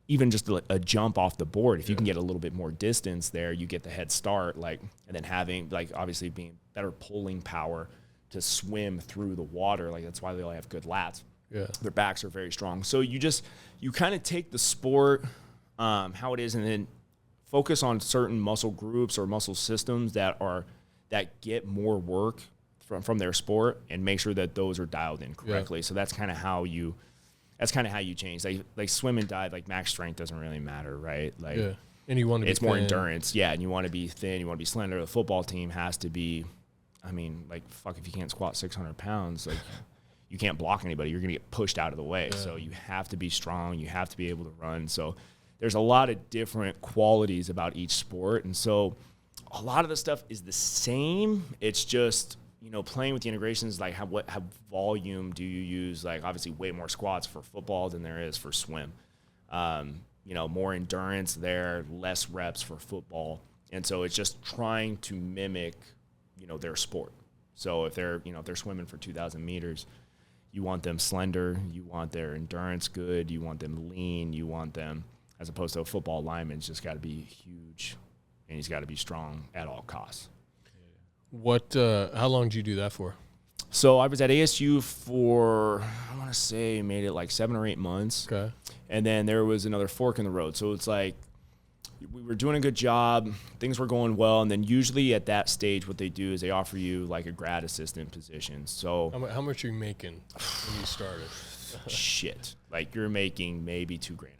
[SPEAKER 1] even just a jump off the board, if you can get a little bit more distance there, you get the head start. Like, and then having like obviously being better pulling power to swim through the water. Like, that's why they all have good lats. Yeah, their backs are very strong. So you kind of take the sport how it is, and then focus on certain muscle groups or muscle systems that get more work from their sport, and make sure that those are dialed in correctly. So that's kind of how you change. Like swim and dive, like max strength doesn't really matter, right? Like,
[SPEAKER 2] and you want to be
[SPEAKER 1] it's
[SPEAKER 2] thin.
[SPEAKER 1] More endurance, and you want to be thin, you want to be slender. The football team has to be, I mean, like, fuck, if you can't squat 600 pounds, like, you can't block anybody. You're gonna get pushed out of the way. So you have to be strong. You have to be able to run. So there's a lot of different qualities about each sport. And so a lot of the stuff is the same. It's just, playing with the integrations, like how volume do you use? Like, obviously way more squats for football than there is for swim. More endurance there, less reps for football. And so it's just trying to mimic, their sport. So if they're swimming for 2,000 meters, you want them slender, you want their endurance good, you want them lean, you want them, as opposed to a football lineman's just got to be huge, and he's got to be strong at all costs.
[SPEAKER 2] How long did you do that for?
[SPEAKER 1] So I was at ASU for, I want to say, made it like 7 or 8 months. Okay. And then there was another fork in the road. So it's like, we were doing a good job, things were going well, and then usually at that stage what they do is they offer you like a grad assistant position. So
[SPEAKER 2] how much are you making when you started?
[SPEAKER 1] Shit. Like, you're making maybe $2,000 a month.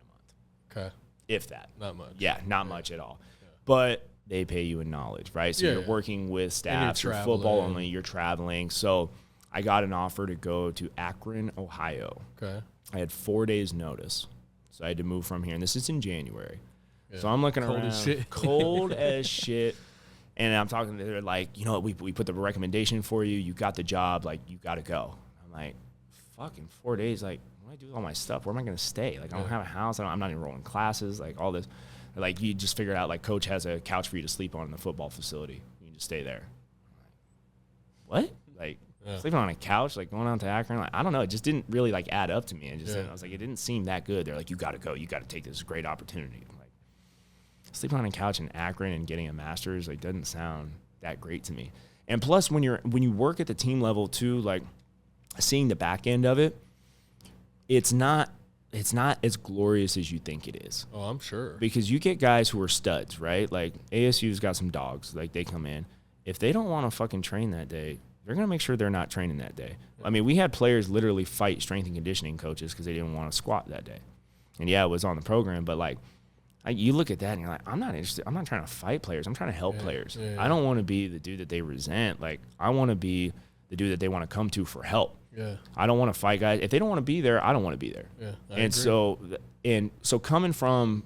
[SPEAKER 1] Okay. If that.
[SPEAKER 2] Not much.
[SPEAKER 1] Yeah, not much at all. Yeah. But they pay you in knowledge, right? So you're working with staff, you're football only, you're traveling. So I got an offer to go to Akron, Ohio. Okay. I had 4 days notice. So I had to move from here, and this is in January. Yeah. So I'm looking cold around, as shit. Cold as shit. And I'm talking to, they're like, we put the recommendation for you. You got the job. Like, you got to go. I'm like, fucking 4 days. Like, what do I do with all my stuff? Where am I going to stay? Like, I don't have a house. I'm not enrolling classes. Like, all this. Or like you just figured out like coach has a couch for you to sleep on in the football facility. You can just stay there. What? Like sleeping on a couch, like going out to Akron, like I don't know. It just didn't really like add up to me. I was like, it didn't seem that good. They're like, you got to go. You got to take this great opportunity. I'm like, sleeping on a couch in Akron and getting a master's like doesn't sound that great to me. And plus, when you work at the team level too, like seeing the back end of it, it's not as glorious as you think it is.
[SPEAKER 2] Oh, I'm sure.
[SPEAKER 1] Because you get guys who are studs, right? Like ASU's got some dogs. Like they come in. If they don't want to fucking train that day, they're going to make sure they're not training that day. I mean, we had players literally fight strength and conditioning coaches because they didn't want to squat that day. And yeah, it was on the program, but like, you look at that and you're like, I'm not interested. I'm not trying to fight players. I'm trying to help players. I don't want to be the dude that they resent. Like, I want to be the dude that they want to come to for help. Yeah. I don't want to fight guys. If they don't want to be there, I don't want to be there. Yeah. I agree. So coming from,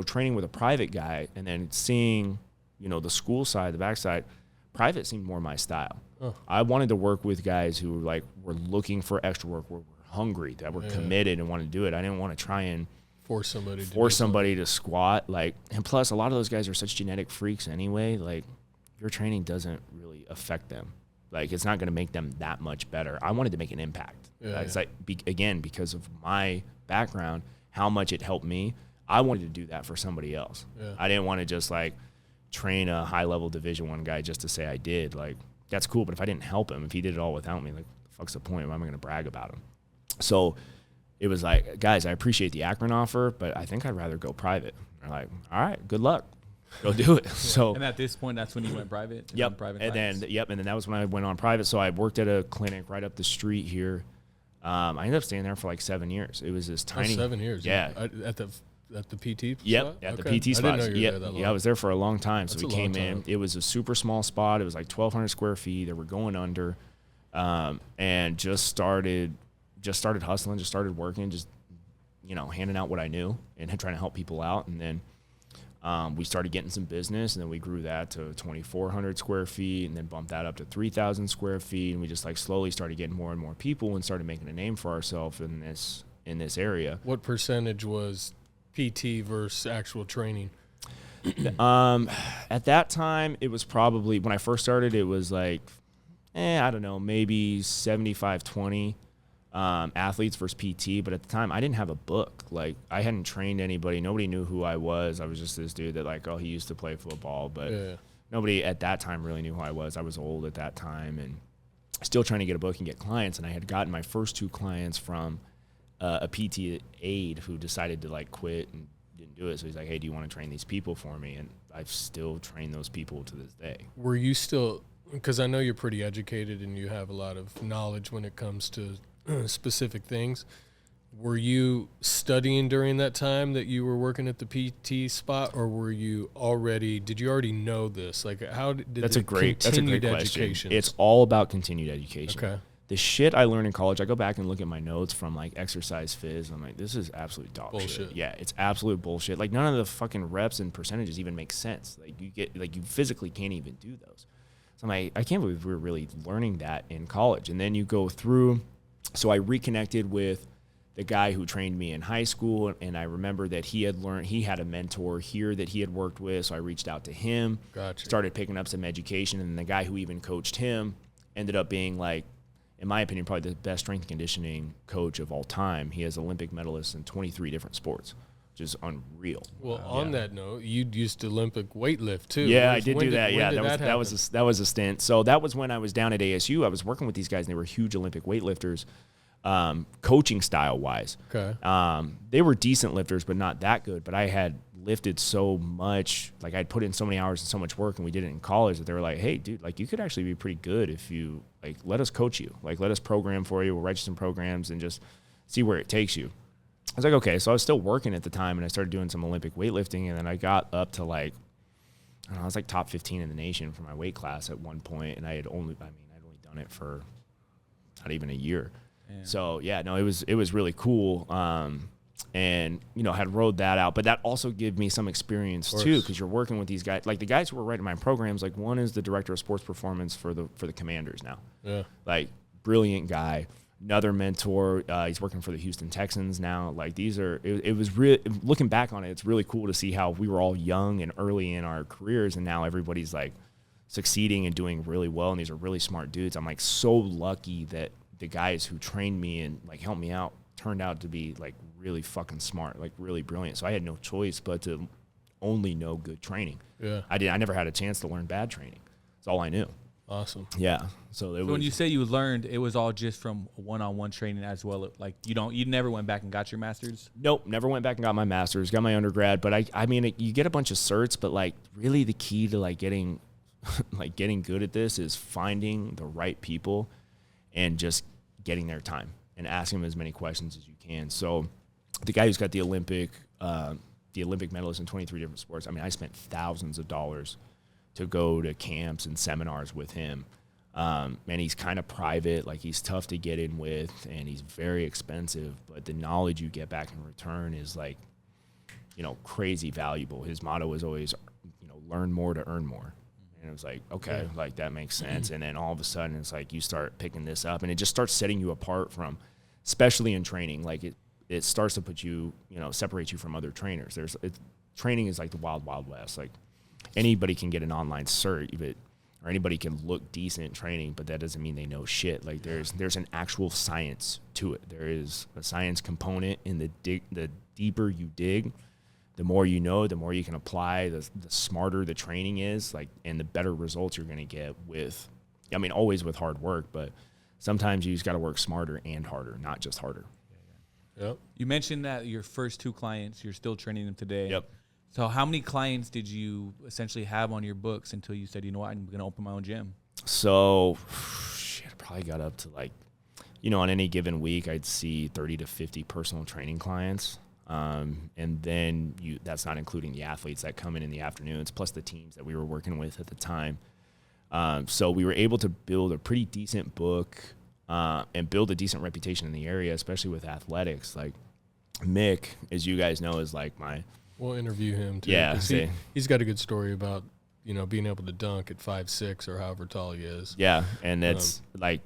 [SPEAKER 1] training with a private guy and then seeing, the school side, the backside, private seemed more my style. Oh. I wanted to work with guys who were looking for extra work, were hungry, that were committed and wanted to do it. I didn't want to try and force somebody to squat. And plus a lot of those guys are such genetic freaks anyway. Like your training doesn't really affect them. Like it's not going to make them that much better. I wanted to make an impact. It's again, because of my background, how much it helped me. I wanted to do that for somebody else. Yeah. I didn't want to just train a high level Division I guy just to say I did. Like that's cool. But if I didn't help him, if he did it all without me, like the fuck's the point? Why am I going to brag about him? So it was like, guys, I appreciate the Akron offer, but I think I'd rather go private. They're like, all right, good luck. Go do it. So,
[SPEAKER 3] and at this point, that's when you went private?
[SPEAKER 1] Yep.
[SPEAKER 3] Private
[SPEAKER 1] and then that was when I went on private. So I worked at a clinic right up the street here. I ended up staying there for 7 years. It was this tiny.
[SPEAKER 2] 7 years?
[SPEAKER 1] Yeah.
[SPEAKER 2] At the PT
[SPEAKER 1] Yep,
[SPEAKER 2] spot?
[SPEAKER 1] at the PT spot.
[SPEAKER 2] I didn't know you were there that long.
[SPEAKER 1] Yeah, I was there for a long time.
[SPEAKER 2] That's
[SPEAKER 1] so we came in. It was a super small spot. It was 1,200 square feet. They were going under, and just started hustling. Just started working. Just handing out what I knew and trying to help people out. And then we started getting some business, and then we grew that to 2,400 square feet, and then bumped that up to 3,000 square feet. And we just slowly started getting more and more people and started making a name for ourselves in this area.
[SPEAKER 2] What percentage was PT versus actual training?
[SPEAKER 1] At that time, it was probably, when I first started, it was I don't know, maybe 75-20 athletes versus PT. But at the time, I didn't have a book. I hadn't trained anybody. Nobody knew who I was. I was just this dude that he used to play football. But nobody at that time really knew who I was. I was old at that time and still trying to get a book and get clients. And I had gotten my first 2 clients from a PT aide who decided to quit and didn't do it. So he's like, hey, do you want to train these people for me? And I've still trained those people to this day.
[SPEAKER 2] Were you still, because I know you're pretty educated and you have a lot of knowledge when it comes to specific things. Were you studying during that time that you were working at the PT spot, or did you already know this? How did
[SPEAKER 1] that's a great question.
[SPEAKER 2] Education?
[SPEAKER 1] It's all about continued education.
[SPEAKER 2] Okay.
[SPEAKER 1] The shit I learned in college, I go back and look at my notes from exercise phys, and I'm like, this is absolute dog shit. Yeah, it's absolute bullshit. None of the fucking reps and percentages even make sense. You physically can't even do those. So I'm like, I can't believe we were really learning that in college. And then you go through, so I reconnected with the guy who trained me in high school, and I remember that he had a mentor here that he had worked with, so I reached out to him, started picking up some education, and the guy who even coached him ended up being in my opinion, probably the best strength and conditioning coach of all time. He has Olympic medalists in 23 different sports, which is unreal.
[SPEAKER 2] Well, on that note, you used to Olympic weightlift too.
[SPEAKER 1] Yeah, I did do that. Yeah, that was a stint. So that was when I was down at ASU. I was working with these guys, and they were huge Olympic weightlifters, coaching style wise.
[SPEAKER 2] Okay.
[SPEAKER 1] They were decent lifters, but not that good. But I had lifted so much, I'd put in so many hours and so much work, and we did it in college, that they were like, hey dude, you could actually be pretty good if you let us coach you, let us program for you, we'll write you some programs and just see where it takes you. I was like, okay. So I was still working at the time, and I started doing some Olympic weightlifting, and then I got up to I was top 15 in the nation for my weight class at one point, and I'd only done it for not even a year. Yeah. So yeah, no, it was really cool. And had rode that out, but that also gave me some experience too, because you're working with these guys, the guys who were writing my programs. One is the director of sports performance for the Commanders now. Yeah, brilliant guy. Another mentor, he's working for the Houston Texans now. Like it was really, looking back on it, it's really cool to see how we were all young and early in our careers, and now everybody's like succeeding and doing really well, and these are really smart dudes. I'm like so lucky that the guys who trained me and like helped me out turned out to be like really fucking smart, like really brilliant. So I had no choice but to only know good training.
[SPEAKER 2] Yeah.
[SPEAKER 1] I never had a chance to learn bad training. That's all I knew.
[SPEAKER 2] Awesome.
[SPEAKER 1] Yeah. So
[SPEAKER 3] when you say you learned, it was all just from one-on-one training as well. Like you never went back and got your master's?
[SPEAKER 1] Nope, never went back and got my master's, got my undergrad. But I mean, you get a bunch of certs, but like really the key to like getting good at this is finding the right people and just getting their time and asking them as many questions as you can. So the guy who's got the Olympic medalist in 23 different sports, I mean, I spent thousands of dollars to go to camps and seminars with him. And he's kind of private, like he's tough to get in with, and he's very expensive, but the knowledge you get back in return is like, crazy valuable. His motto is always, learn more to earn more. And it was like, okay, like that makes sense. And then all of a sudden it's like you start picking this up, and it just starts setting you apart from, especially in training, like it starts to put you, separate you from other trainers. Training is like the wild, wild west. Like anybody can get an online cert, or anybody can look decent in training, but that doesn't mean they know shit. Like there's an actual science to it. There is a science component in the deeper you dig, the more you know, the more you can apply, the smarter the training is, like, and the better results you're going to get always with hard work, but sometimes you just got to work smarter and harder, not just harder.
[SPEAKER 2] Yep.
[SPEAKER 3] You mentioned that your first 2 clients, you're still training them today.
[SPEAKER 1] Yep.
[SPEAKER 3] So how many clients did you essentially have on your books until you said, you know what, I'm going to open my own gym? So,
[SPEAKER 1] I probably got up to like, on any given week, I'd see 30 to 50 personal training clients. And then that's not including the athletes that come in the afternoons, plus the teams that we were working with at the time. So we were able to build a pretty decent book, and build a decent reputation in the area, especially with athletics. Like Mick, as you guys know, is like
[SPEAKER 2] We'll interview him too.
[SPEAKER 1] Yeah.
[SPEAKER 2] He's got a good story about, being able to dunk at 5'6" or however tall he is.
[SPEAKER 1] Yeah. And that's like,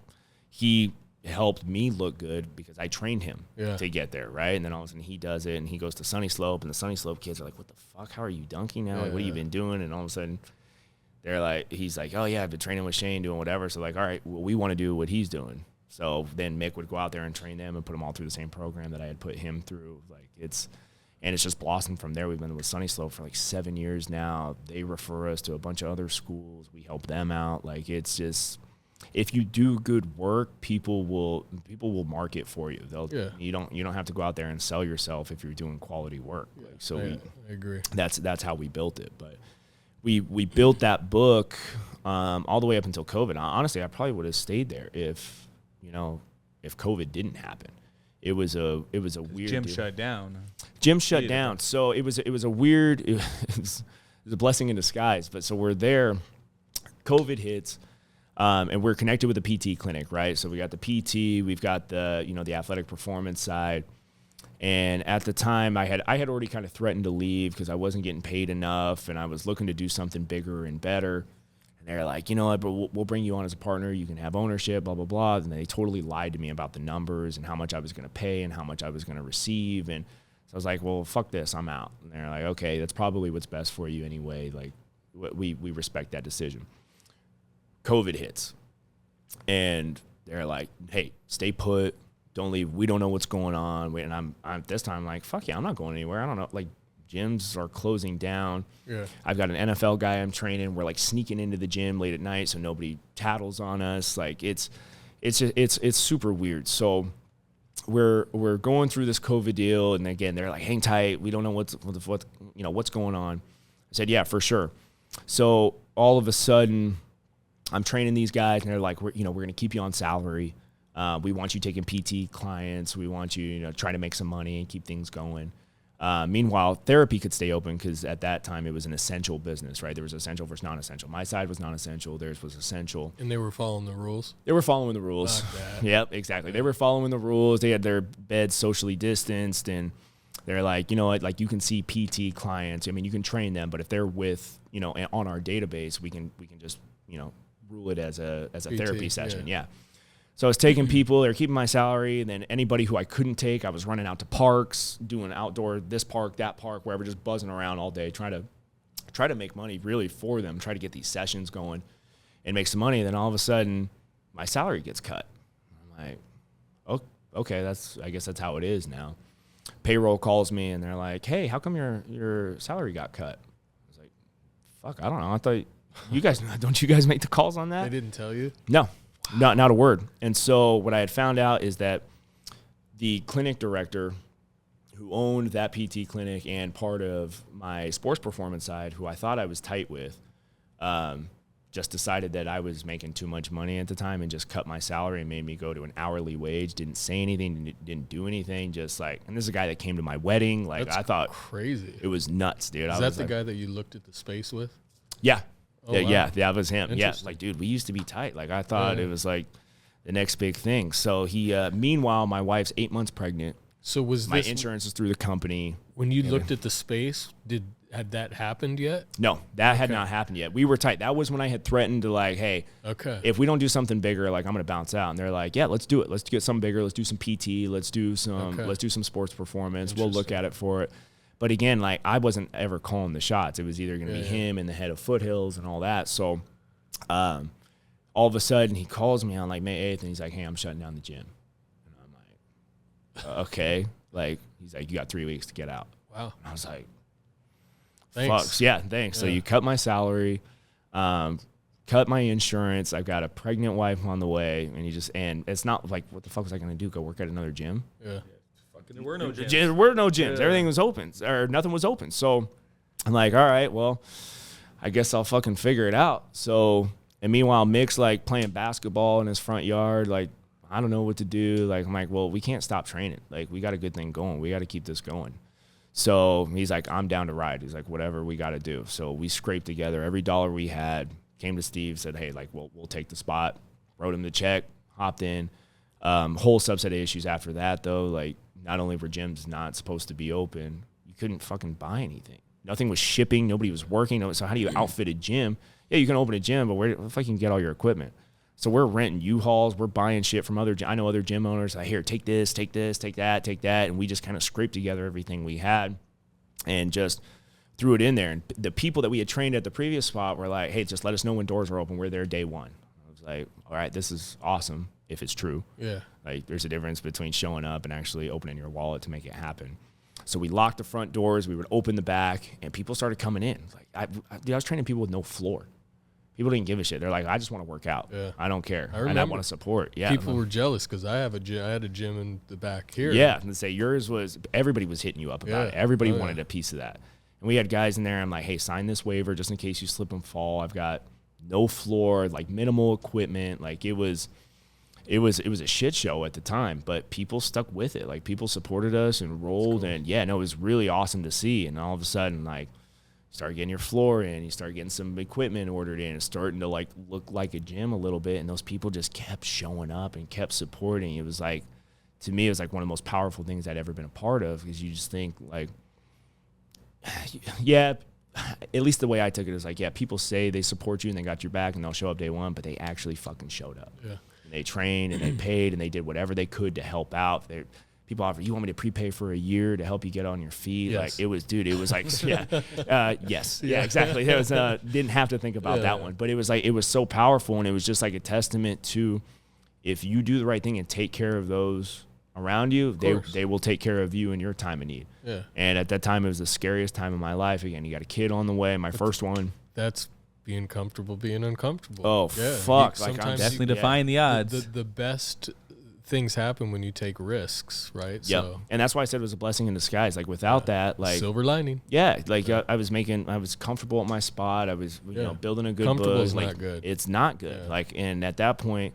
[SPEAKER 1] he helped me look good because I trained him to get there, right? And then all of a sudden he does it, and he goes to Sunny Slope, and the Sunny Slope kids are like, what the fuck? How are you dunking now? Like, what have you been doing? And all of a sudden they're like, he's like, oh yeah, I've been training with Shane, doing whatever. So like, all right, well, we want to do what he's doing. So then Mick would go out there and train them and put them all through the same program that I had put him through. Like it's just blossomed from there. We've been with Sunny Slope for like 7 years now. They refer us to a bunch of other schools. We help them out. Like it's just, if you do good work, people will market for you. You don't have to go out there and sell yourself if you're doing quality work. Like, so
[SPEAKER 2] I agree.
[SPEAKER 1] That's how we built it. But we built that book all the way up until COVID. Honestly, I probably would have stayed there if COVID didn't happen. It was a weird
[SPEAKER 3] gym
[SPEAKER 1] deal.
[SPEAKER 3] shut down.
[SPEAKER 1] Gym shut down. So it was a weird, it was a blessing in disguise. But so we're there, COVID hits, and we're connected with the PT clinic, right? So we got the PT, we've got the, the athletic performance side. And at the time I had already kind of threatened to leave because I wasn't getting paid enough, and I was looking to do something bigger and better. And they're like, you know what, but we'll bring you on as a partner. You can have ownership, blah, blah, blah. And they totally lied to me about the numbers and how much I was going to pay and how much I was going to receive. And so I was like, well, fuck this, I'm out. And they're like, okay, that's probably what's best for you anyway. Like, we respect that decision. COVID hits. And they're like, hey, stay put. Don't leave. We don't know what's going on. And I'm this time like, fuck yeah, I'm not going anywhere. I don't know. Like, gyms are closing down.
[SPEAKER 2] Yeah.
[SPEAKER 1] I've got an NFL guy I'm training. We're like sneaking into the gym late at night so nobody tattles on us. Like it's super weird. So we're going through this COVID deal, and again they're like, hang tight. We don't know what's going on. I said, yeah, for sure. So all of a sudden I'm training these guys, and they're like, we're going to keep you on salary. We want you taking PT clients. We want you, trying to make some money and keep things going. Meanwhile, therapy could stay open because at that time it was an essential business, right? There was essential versus non-essential. My side was non-essential. Theirs was essential.
[SPEAKER 2] And they were following the rules?
[SPEAKER 1] They were following the rules. Yep, exactly. They were following the rules. They had their beds socially distanced, and they're like, you know what, like you can see PT clients. I mean, you can train them, but if they're with, on our database, we can just, rule it as a PT, therapy session. Yeah. So I was taking people, they were keeping my salary, and then anybody who I couldn't take, I was running out to parks, doing outdoor, this park, that park, wherever, just buzzing around all day, trying to make money really for them, try to get these sessions going and make some money. And then all of a sudden, my salary gets cut. I'm like, oh, okay, I guess that's how it is now. Payroll calls me, and they're like, hey, how come your salary got cut? I was like, fuck, I don't know. I thought you guys, don't you guys make the calls on that?
[SPEAKER 2] They didn't tell you?
[SPEAKER 1] No. Not a word. And so what I had found out is that the clinic director who owned that PT clinic and part of my sports performance side, who I thought I was tight with, just decided that I was making too much money at the time and just cut my salary and made me go to an hourly wage, didn't say anything, didn't do anything, just like, and this is a guy that came to my wedding. Like,
[SPEAKER 2] That's
[SPEAKER 1] I thought
[SPEAKER 2] crazy.
[SPEAKER 1] It was nuts, dude.
[SPEAKER 2] Is that the guy that you looked at the space with?
[SPEAKER 1] Yeah.
[SPEAKER 2] Oh,
[SPEAKER 1] yeah,
[SPEAKER 2] wow.
[SPEAKER 1] that was him. Yeah, like, dude, we used to be tight. Like, I thought it was like the next big thing. So he, meanwhile, my wife's 8 months pregnant.
[SPEAKER 2] So was
[SPEAKER 1] my
[SPEAKER 2] this
[SPEAKER 1] insurance is through the company?
[SPEAKER 2] When you looked at the space, had that happened yet?
[SPEAKER 1] No, that had not happened yet. We were tight. That was when I had threatened to, like, hey, if we don't do something bigger, like, I'm gonna bounce out. And they're like, yeah, let's do it. Let's get something bigger. Let's do some PT. Let's do some sports performance. We'll look at it for it. But again, like, I wasn't ever calling the shots. It was either gonna be him and the head of Foothills and all that. So all of a sudden he calls me on like May 8th and he's like, hey, I'm shutting down the gym. And I'm like, okay. Like, he's like, you got 3 weeks to get out.
[SPEAKER 2] Wow.
[SPEAKER 1] And I was like,
[SPEAKER 2] thanks.
[SPEAKER 1] Fuck. Yeah, thanks. So you cut my salary, cut my insurance. I've got a pregnant wife on the way. And it's not like, what the fuck was I going to do? Go work at another gym?
[SPEAKER 2] Yeah.
[SPEAKER 3] There were no gyms.
[SPEAKER 1] There were no gyms. Everything was open, or nothing was open. So I'm like, all right, well, I guess I'll fucking figure it out. So, and meanwhile, Mick's like playing basketball in his front yard. Like, I don't know what to do. Like, I'm like, well, we can't stop training. Like, we got a good thing going. We got to keep this going. So he's like, I'm down to ride. He's like, whatever we got to do. So we scraped together every dollar we had, came to Steve, said, hey, like, we'll take the spot, wrote him the check, hopped in. Whole subset of issues after that, though. Like, not only were gyms not supposed to be open, you couldn't fucking buy anything. Nothing was shipping. Nobody was working. So how do you outfit a gym? Yeah, you can open a gym, but where the fuck you can get all your equipment? So we're renting U-Hauls. We're buying shit from I know other gym owners. Like, here, take this, take that. And we just kind of scraped together everything we had and just threw it in there. And the people that we had trained at the previous spot were like, hey, just let us know when doors are open. We're there day one. I was like, all right, this is awesome if it's true.
[SPEAKER 2] Yeah.
[SPEAKER 1] Like, there's a difference between showing up and actually opening your wallet to make it happen. So we locked the front doors. We would open the back, and people started coming in. Like, I was training people with no floor. People didn't give a shit. They're like, I just want to work out.
[SPEAKER 2] Yeah.
[SPEAKER 1] I don't care.
[SPEAKER 2] I
[SPEAKER 1] want to support. Yeah.
[SPEAKER 2] People were jealous because I had a gym in the back here.
[SPEAKER 1] Yeah. And say yours was, everybody was hitting you up about it. Everybody wanted a piece of that. And we had guys in there. I'm like, hey, sign this waiver just in case you slip and fall. I've got no floor, like minimal equipment. Like, it was a shit show at the time, but people stuck with it. Like, people supported us and rolled. Cool. And it was really awesome to see. And all of a sudden, like, you start getting your floor in, you start getting some equipment ordered in, it's starting to like look like a gym a little bit. And those people just kept showing up and kept supporting. It was like, to me, it was like one of the most powerful things I'd ever been a part of, because you just think like, yeah, at least the way I took it is like, yeah, people say they support you and they got your back and they'll show up day one, but they actually fucking showed up. Yeah. And they trained and they paid and they did whatever they could to help out. People offer, you want me to prepay for a year to help you get on your feet? Yes. Like, it was like, yes. Yeah, exactly. It was, didn't have to think about that one, but it was like, it was so powerful. And it was just like a testament to, if you do the right thing and take care of those around you, they will take care of you in your time of need. Yeah. And at that time, it was the scariest time of my life. Again, you got a kid on the way, my first one.
[SPEAKER 2] That's being comfortable, being uncomfortable.
[SPEAKER 1] Oh, fuck.
[SPEAKER 3] Like, I'm definitely defying the odds.
[SPEAKER 2] The best things happen when you take risks, right?
[SPEAKER 1] Yeah. So, and that's why I said it was a blessing in disguise. Like, without that, like,
[SPEAKER 2] silver lining.
[SPEAKER 1] Yeah. Like, I was comfortable at my spot. I was, you know, building a good
[SPEAKER 2] comfortable
[SPEAKER 1] buzz.
[SPEAKER 2] is
[SPEAKER 1] like,
[SPEAKER 2] not good.
[SPEAKER 1] It's not good. Yeah. Like, and at that point,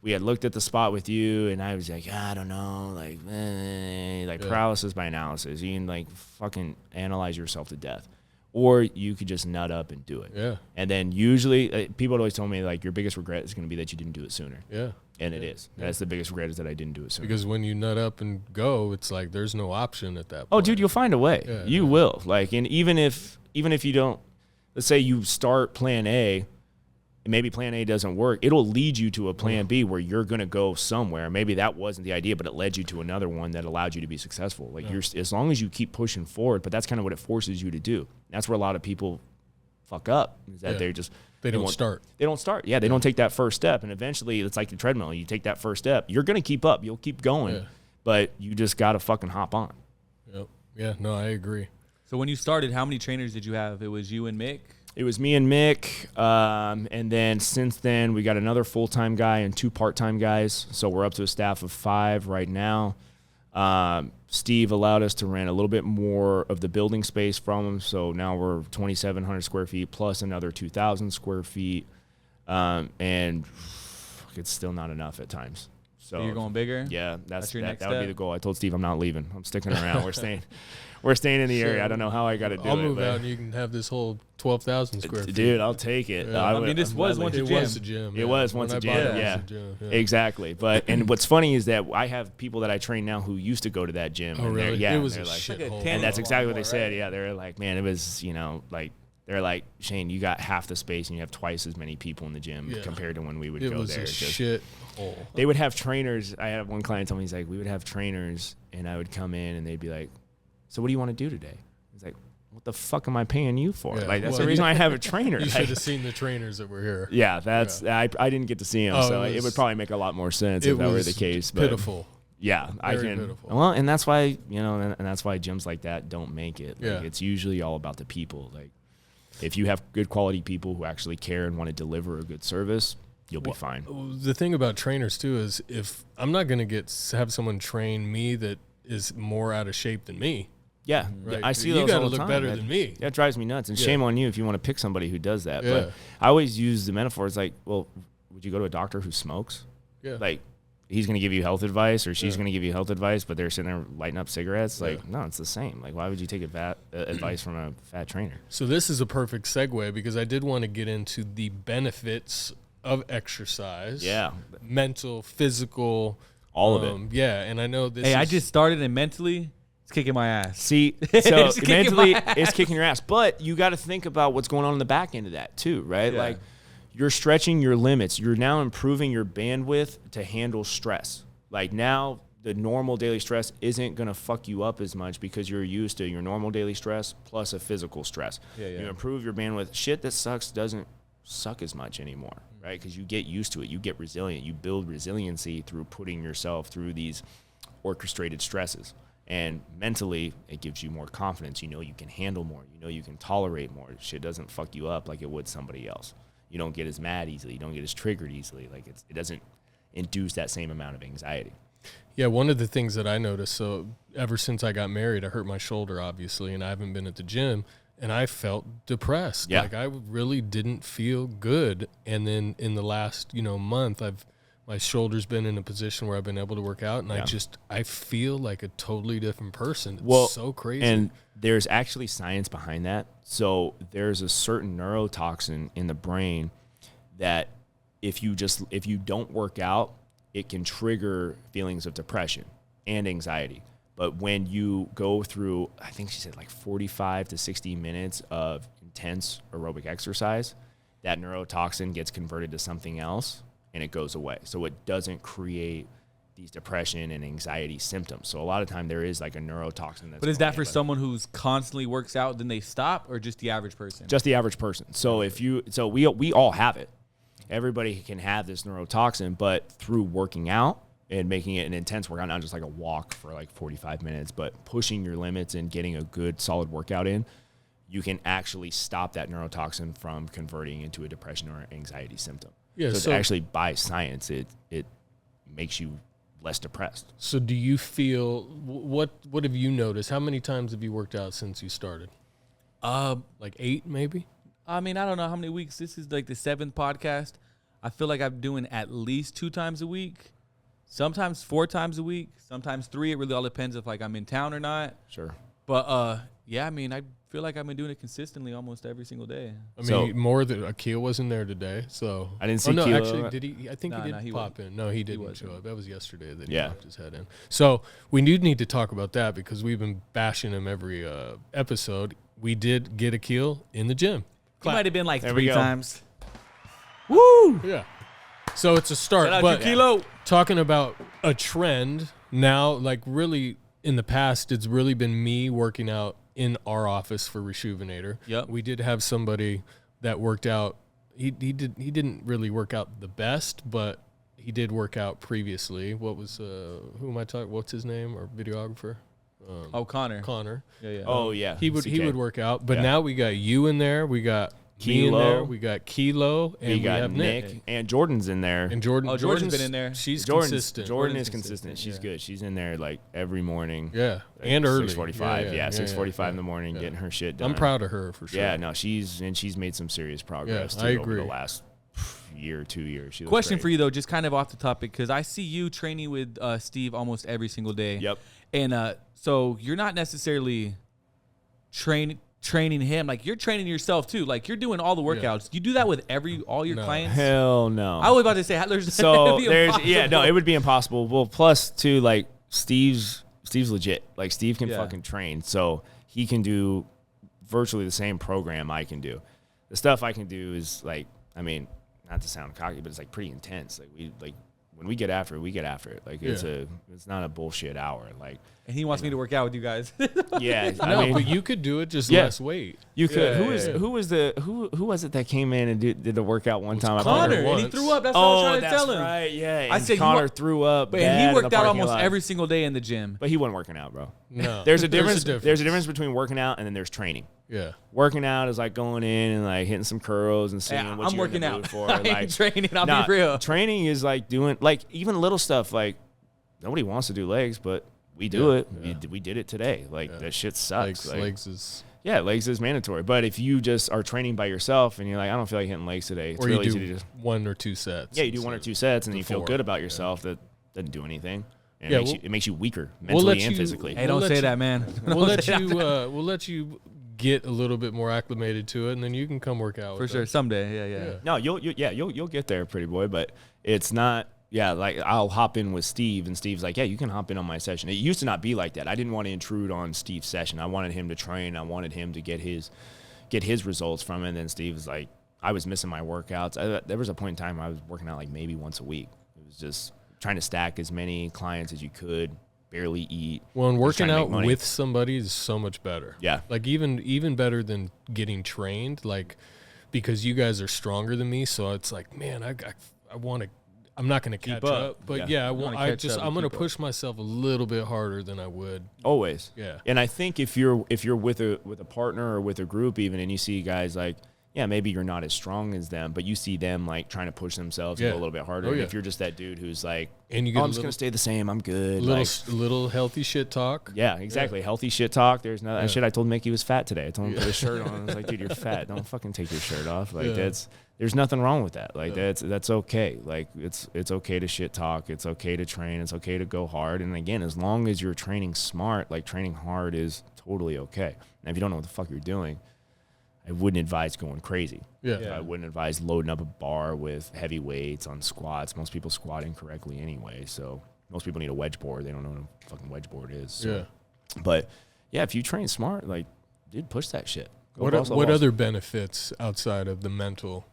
[SPEAKER 1] we had looked at the spot with you, and I was like, I don't know, like paralysis by analysis. You can like fucking analyze yourself to death, or you could just nut up and do it. Yeah. And then usually, people had always told me like, your biggest regret is going to be that you didn't do it sooner. Yeah. And it is. That's the biggest regret, is that I didn't do it sooner.
[SPEAKER 2] Because when you nut up and go, it's like there's no option at that point.
[SPEAKER 1] Oh, dude, you'll find a way. Yeah, you will. Like, and even if you don't, let's say you start plan A maybe plan A doesn't work. It'll lead you to a plan B where you're going to go somewhere. Maybe that wasn't the idea, but it led you to another one that allowed you to be successful. Like you're, as long as you keep pushing forward, but that's kind of what it forces you to do. That's where a lot of people fuck up, is that
[SPEAKER 2] they don't start.
[SPEAKER 1] They don't start. Yeah, they don't take that first step. And eventually it's like the treadmill. You take that first step, you're going to keep up. You'll keep going, but you just got to fucking hop on.
[SPEAKER 2] Yep. Yeah, no, I agree.
[SPEAKER 3] So when you started, how many trainers did you have? It was you and Mick?
[SPEAKER 1] It was me and Mick, and then since then we got another full-time guy and 2 part-time guys, so we're up to a staff of 5 right now. Steve allowed us to rent a little bit more of the building space from him, so now we're 2,700 square feet plus another 2,000 square feet, and it's still not enough at times. So
[SPEAKER 3] you're going bigger?
[SPEAKER 1] Yeah,
[SPEAKER 3] That's your next
[SPEAKER 1] that would be
[SPEAKER 3] step?
[SPEAKER 1] the goal. I told Steve I'm not leaving. I'm sticking around. We're staying in the area. I don't know how I got to do
[SPEAKER 2] I'll
[SPEAKER 1] it.
[SPEAKER 2] move out and you can have this whole 12,000 square feet.
[SPEAKER 1] Dude, I'll take it.
[SPEAKER 2] Yeah.
[SPEAKER 3] I mean, this was once a
[SPEAKER 2] It
[SPEAKER 3] gym.
[SPEAKER 2] was a gym.
[SPEAKER 1] It was once a gym. Yeah, exactly. But and what's funny is that I have people that I train now who used to go to that gym.
[SPEAKER 2] Oh,
[SPEAKER 1] and
[SPEAKER 2] really?
[SPEAKER 1] Yeah,
[SPEAKER 2] It was
[SPEAKER 1] they're
[SPEAKER 2] a
[SPEAKER 1] like,
[SPEAKER 2] shithole.
[SPEAKER 1] and that's exactly what they said. Yeah, they're like, man, it was, like they're like, Shane, you got half the space and you have twice as many people in the gym compared to when we would
[SPEAKER 2] it
[SPEAKER 1] go
[SPEAKER 2] was
[SPEAKER 1] there.
[SPEAKER 2] A shit hole.
[SPEAKER 1] They would have trainers. I had one client tell me, he's like, we would have trainers and I would come in and they'd be like, so what do you want to do today? He's like, what the fuck am I paying you for?
[SPEAKER 2] Yeah,
[SPEAKER 1] Like, that's
[SPEAKER 2] well,
[SPEAKER 1] the reason I have a trainer.
[SPEAKER 2] You
[SPEAKER 1] Like,
[SPEAKER 2] should have seen the trainers that were here.
[SPEAKER 1] yeah, that's I didn't get to see him, so it would probably make a lot more sense if that were the case. But
[SPEAKER 2] pitiful.
[SPEAKER 1] yeah, I
[SPEAKER 2] Very
[SPEAKER 1] can.
[SPEAKER 2] pitiful.
[SPEAKER 1] Well, and that's why and that's why gyms like that don't make it. Like,
[SPEAKER 2] Yeah.
[SPEAKER 1] it's usually all about the people. Like, if you have good quality people who actually care and want to deliver a good service, you'll be fine.
[SPEAKER 2] The thing about trainers too is if I'm not going to have someone train me that is more out of shape than me.
[SPEAKER 1] Yeah,
[SPEAKER 2] Right.
[SPEAKER 1] I see
[SPEAKER 2] You
[SPEAKER 1] those
[SPEAKER 2] gotta
[SPEAKER 1] all the
[SPEAKER 2] look
[SPEAKER 1] time.
[SPEAKER 2] better than me.
[SPEAKER 1] That drives me nuts. And shame on you if you want to pick somebody who does that.
[SPEAKER 2] Yeah.
[SPEAKER 1] But I always use the metaphor. It's like, well, would you go to a doctor who smokes?
[SPEAKER 2] Yeah.
[SPEAKER 1] Like, he's going to give you health advice or she's going to give you health advice, but they're sitting there lighting up cigarettes. Like, no, it's the same. Like, why would you take advice from a fat trainer?
[SPEAKER 2] So this is a perfect segue because I did want to get into the benefits of exercise.
[SPEAKER 1] Yeah.
[SPEAKER 2] Mental, physical.
[SPEAKER 1] All of it.
[SPEAKER 2] Yeah, and I know this
[SPEAKER 3] Hey, I just started and mentally, it's kicking my ass.
[SPEAKER 1] See, so
[SPEAKER 3] It's kicking
[SPEAKER 1] mentally,
[SPEAKER 3] my ass.
[SPEAKER 1] it's kicking your ass. But you got to think about what's going on in the back end of that too, right?
[SPEAKER 3] Yeah.
[SPEAKER 1] Like, you're stretching your limits. You're now improving your bandwidth to handle stress. Like, now the normal daily stress isn't going to fuck you up as much because you're used to your normal daily stress plus a physical stress.
[SPEAKER 3] Yeah.
[SPEAKER 1] You improve your bandwidth. Shit that sucks doesn't suck as much anymore, right? Because you get used to it. You get resilient. You build resiliency through putting yourself through these orchestrated stresses. And mentally, it gives you more confidence. You know you can handle more. You know you can tolerate more. Shit doesn't fuck you up like it would somebody else. You don't get as mad easily. You don't get as triggered easily. Like, it doesn't induce that same amount of anxiety.
[SPEAKER 2] Yeah, one of the things that I noticed, so ever since I got married, I hurt my shoulder, obviously, and I haven't been at the gym, and I felt depressed.
[SPEAKER 1] Yeah.
[SPEAKER 2] Like, I really didn't feel good. And then in the last, month, my shoulder's been in a position where I've been able to work out, and I feel like a totally different person. It's so crazy.
[SPEAKER 1] And there's actually science behind that. So there's a certain neurotoxin in the brain that if you don't work out, it can trigger feelings of depression and anxiety. But when you go through, I think she said like 45 to 60 minutes of intense aerobic exercise, that neurotoxin gets converted to something else and it goes away. So it doesn't create these depression and anxiety symptoms. So a lot of time there is like a neurotoxin that's
[SPEAKER 3] But is
[SPEAKER 1] going
[SPEAKER 3] that for
[SPEAKER 1] in.
[SPEAKER 3] someone who's constantly works out, then they stop, or just the average person?
[SPEAKER 1] Just the average person. So we all have it. Everybody can have this neurotoxin, but through working out and making it an intense workout, not just like a walk for like 45 minutes, but pushing your limits and getting a good solid workout in, you can actually stop that neurotoxin from converting into a depression or anxiety symptom.
[SPEAKER 2] Yeah,
[SPEAKER 1] so
[SPEAKER 2] so-
[SPEAKER 1] actually by science, it makes you less depressed.
[SPEAKER 2] So do you feel, what have you noticed? How many times have you worked out since you started? Like 8 maybe?
[SPEAKER 3] I mean, I don't know how many weeks. This is like the 7th podcast. I feel like I'm doing at least 2 times a week, sometimes 4 times a week, sometimes 3. It really all depends if like I'm in town or not.
[SPEAKER 1] Sure.
[SPEAKER 3] But yeah, I mean, I feel like I've been doing it consistently almost every single day.
[SPEAKER 2] I mean,
[SPEAKER 1] So-
[SPEAKER 2] more than Akil wasn't there today, so
[SPEAKER 1] I didn't see
[SPEAKER 2] no,
[SPEAKER 1] Akil.
[SPEAKER 2] actually, did he? I think
[SPEAKER 3] Nah,
[SPEAKER 2] he did
[SPEAKER 3] he
[SPEAKER 2] pop in. No, he didn't
[SPEAKER 3] wasn't.
[SPEAKER 2] show up. That was yesterday that he
[SPEAKER 1] Yeah.
[SPEAKER 2] popped his head in. So we do need to talk about that because we've been bashing him every episode. We did get Akil in the gym.
[SPEAKER 3] He might have been like
[SPEAKER 1] There we
[SPEAKER 3] 3
[SPEAKER 1] go.
[SPEAKER 3] times.
[SPEAKER 1] Woo!
[SPEAKER 2] Yeah. So it's a start.
[SPEAKER 3] Shout out
[SPEAKER 2] But
[SPEAKER 3] to Kilo.
[SPEAKER 2] talking about a trend now, like really in the past, it's really been me working out in our office for Resjuvenator.
[SPEAKER 3] Yep.
[SPEAKER 2] We did have somebody that worked out. He didn't really work out the best, but he did work out previously. What was who am I talking? What's his name? Our videographer.
[SPEAKER 3] Connor.
[SPEAKER 2] Connor.
[SPEAKER 3] Yeah.
[SPEAKER 1] Oh yeah,
[SPEAKER 2] He would work out, but
[SPEAKER 1] Yeah.
[SPEAKER 2] now we got you in there. We got me in
[SPEAKER 1] Kilo.
[SPEAKER 2] there. We got Kilo, and
[SPEAKER 1] we
[SPEAKER 2] we
[SPEAKER 1] got
[SPEAKER 2] have
[SPEAKER 1] Nick and Jordan's in there.
[SPEAKER 2] and Jordan.
[SPEAKER 3] Oh, Jordan's been in there.
[SPEAKER 2] She's
[SPEAKER 1] Jordan
[SPEAKER 2] consistent.
[SPEAKER 1] is
[SPEAKER 3] consistent,
[SPEAKER 1] consistent. She's
[SPEAKER 3] yeah.
[SPEAKER 1] good. She's in there like every morning.
[SPEAKER 2] Yeah,
[SPEAKER 1] Like
[SPEAKER 2] and early.
[SPEAKER 1] 6:45. Yeah, 6:45 in the morning,
[SPEAKER 2] yeah.
[SPEAKER 1] getting her shit done.
[SPEAKER 2] I'm proud of her for sure.
[SPEAKER 1] Yeah, no, she's made some serious progress
[SPEAKER 2] Yeah, I
[SPEAKER 1] too over
[SPEAKER 2] agree.
[SPEAKER 1] the last year, 2 years. She looks
[SPEAKER 3] Question
[SPEAKER 1] great.
[SPEAKER 3] for you though, just kind of off the topic, because I see you training with Steve almost every single day.
[SPEAKER 1] Yep.
[SPEAKER 3] And so you're not necessarily training him, like you're training yourself too. Like you're doing all the workouts. You do that with all your
[SPEAKER 2] No.
[SPEAKER 3] clients.
[SPEAKER 1] Hell no.
[SPEAKER 3] I was about to say there's
[SPEAKER 1] So
[SPEAKER 3] it'd be
[SPEAKER 1] there's
[SPEAKER 3] impossible.
[SPEAKER 1] it would be impossible. Well, plus too, like Steve's legit. Like Steve can
[SPEAKER 3] Yeah.
[SPEAKER 1] fucking train, so he can do virtually the same program I can do. The stuff I can do is like, I mean, not to sound cocky, but it's like pretty intense. Like when we get after it, we get after it. Like it's not a bullshit hour. Like
[SPEAKER 3] And he wants me to work out with you guys.
[SPEAKER 1] yeah,
[SPEAKER 2] No,
[SPEAKER 1] I mean,
[SPEAKER 2] but you could do it just
[SPEAKER 1] Yeah.
[SPEAKER 2] less weight.
[SPEAKER 1] you could.
[SPEAKER 3] Yeah,
[SPEAKER 1] Who was it that came in and did the workout one time? I
[SPEAKER 3] Connor,
[SPEAKER 1] remember.
[SPEAKER 3] and he
[SPEAKER 2] once.
[SPEAKER 3] threw up. That's what I was
[SPEAKER 1] Oh,
[SPEAKER 3] trying to
[SPEAKER 1] that's
[SPEAKER 3] tell him.
[SPEAKER 1] right. Yeah,
[SPEAKER 3] I
[SPEAKER 1] and
[SPEAKER 3] said, you
[SPEAKER 1] Connor
[SPEAKER 3] wa-
[SPEAKER 1] threw up.
[SPEAKER 3] But
[SPEAKER 1] bad
[SPEAKER 3] he
[SPEAKER 1] in the
[SPEAKER 3] worked out
[SPEAKER 1] parking
[SPEAKER 3] almost
[SPEAKER 1] lot.
[SPEAKER 3] every single day in the gym.
[SPEAKER 1] But he wasn't working out, bro.
[SPEAKER 2] No,
[SPEAKER 1] There's a difference.
[SPEAKER 2] There's
[SPEAKER 1] There's a difference between working out and then there's training.
[SPEAKER 2] Yeah.
[SPEAKER 1] Working out is like going in and like hitting some curls and seeing
[SPEAKER 3] Yeah,
[SPEAKER 1] what
[SPEAKER 3] I'm
[SPEAKER 1] you're in
[SPEAKER 3] working
[SPEAKER 1] the
[SPEAKER 3] out.
[SPEAKER 1] mood for.
[SPEAKER 3] I
[SPEAKER 1] Like,
[SPEAKER 3] ain't training. I'll
[SPEAKER 1] nah,
[SPEAKER 3] be real.
[SPEAKER 1] Training is like doing like even little stuff. Like nobody wants to do legs, but we do
[SPEAKER 2] Yeah,
[SPEAKER 1] it.
[SPEAKER 2] yeah.
[SPEAKER 1] We did it today. Like that shit sucks.
[SPEAKER 2] Legs is.
[SPEAKER 1] Yeah, legs is mandatory. But if you just are training by yourself and you're like, I don't feel like hitting legs today, it's
[SPEAKER 2] Or
[SPEAKER 1] really
[SPEAKER 2] you
[SPEAKER 1] easy
[SPEAKER 2] do
[SPEAKER 1] to just
[SPEAKER 2] one or two sets.
[SPEAKER 1] you do one or two sets and then you feel
[SPEAKER 2] before.
[SPEAKER 1] good about yourself. That doesn't do anything. And
[SPEAKER 2] Yeah,
[SPEAKER 1] it makes you weaker
[SPEAKER 2] we'll
[SPEAKER 1] mentally
[SPEAKER 2] let
[SPEAKER 1] and
[SPEAKER 2] you-
[SPEAKER 1] physically.
[SPEAKER 3] Hey,
[SPEAKER 2] We'll
[SPEAKER 3] don't
[SPEAKER 2] let
[SPEAKER 3] say
[SPEAKER 2] you-
[SPEAKER 3] that, man.
[SPEAKER 2] We'll
[SPEAKER 3] Don't
[SPEAKER 2] let
[SPEAKER 3] say that.
[SPEAKER 2] you. We'll let you get a little bit more acclimated to it, and then you can come work out
[SPEAKER 3] For
[SPEAKER 2] with
[SPEAKER 3] sure.
[SPEAKER 2] us.
[SPEAKER 3] Someday. Yeah.
[SPEAKER 1] No, you'll get there, pretty boy. But it's not. Yeah, like I'll hop in with Steve, and Steve's like, yeah, you can hop in on my session. It used to not be like that. I didn't want to intrude on Steve's session. I wanted him to train. I wanted him to get his results from it. And then Steve was like, I was missing my workouts. There was a point in time where I was working out like maybe once a week. It was just trying to stack as many clients as you could, barely eat.
[SPEAKER 2] Well, and
[SPEAKER 1] just trying
[SPEAKER 2] working
[SPEAKER 1] to make
[SPEAKER 2] out
[SPEAKER 1] money.
[SPEAKER 2] with somebody is so much better.
[SPEAKER 1] Yeah.
[SPEAKER 2] Like even better than getting trained. Like because you guys are stronger than me, so it's like, man, I want to. I'm not going to catch
[SPEAKER 3] up.
[SPEAKER 2] up, but
[SPEAKER 1] Yeah.
[SPEAKER 2] I
[SPEAKER 3] wanna
[SPEAKER 2] want.
[SPEAKER 3] catch up and
[SPEAKER 2] I'm going to
[SPEAKER 3] keep up.
[SPEAKER 2] push myself a little bit harder than I would.
[SPEAKER 1] Always.
[SPEAKER 2] Yeah.
[SPEAKER 1] And I think if you're with a partner or with a group even, and you see guys like, yeah, maybe you're not as strong as them, but you see them like trying to push themselves and
[SPEAKER 2] Yeah.
[SPEAKER 1] go a little bit harder.
[SPEAKER 2] Oh,
[SPEAKER 1] And
[SPEAKER 2] yeah.
[SPEAKER 1] if you're just that dude who's like,
[SPEAKER 2] And you get
[SPEAKER 1] oh,
[SPEAKER 2] a
[SPEAKER 1] I'm just
[SPEAKER 2] little-
[SPEAKER 1] gonna stay the same, I'm good.
[SPEAKER 2] Little
[SPEAKER 1] Like,
[SPEAKER 2] little healthy shit talk.
[SPEAKER 1] yeah, exactly. Healthy shit talk. There's no
[SPEAKER 2] Yeah.
[SPEAKER 1] that shit. I told Mick he was fat today. I told him to put his shirt on. I was like, dude, you're fat. Don't fucking take your shirt off. Like
[SPEAKER 2] Yeah.
[SPEAKER 1] there's nothing wrong with that. Like
[SPEAKER 2] Yeah.
[SPEAKER 1] that's okay. Like it's okay to shit talk. It's okay to train. It's okay to go hard. And again, as long as you're training smart, like training hard is totally okay. Now, if you don't know what the fuck you're doing, I wouldn't advise going crazy.
[SPEAKER 2] Yeah.
[SPEAKER 3] Yeah.
[SPEAKER 1] I wouldn't advise loading up a bar with heavy weights on squats. Most people squat incorrectly anyway. So most people need a wedge board. They don't know what a fucking wedge board is. So.
[SPEAKER 2] Yeah.
[SPEAKER 1] But yeah, if you train smart, like, dude, push that shit. Go
[SPEAKER 2] What
[SPEAKER 1] balls to
[SPEAKER 2] what
[SPEAKER 1] walls.
[SPEAKER 2] other benefits outside of the mental?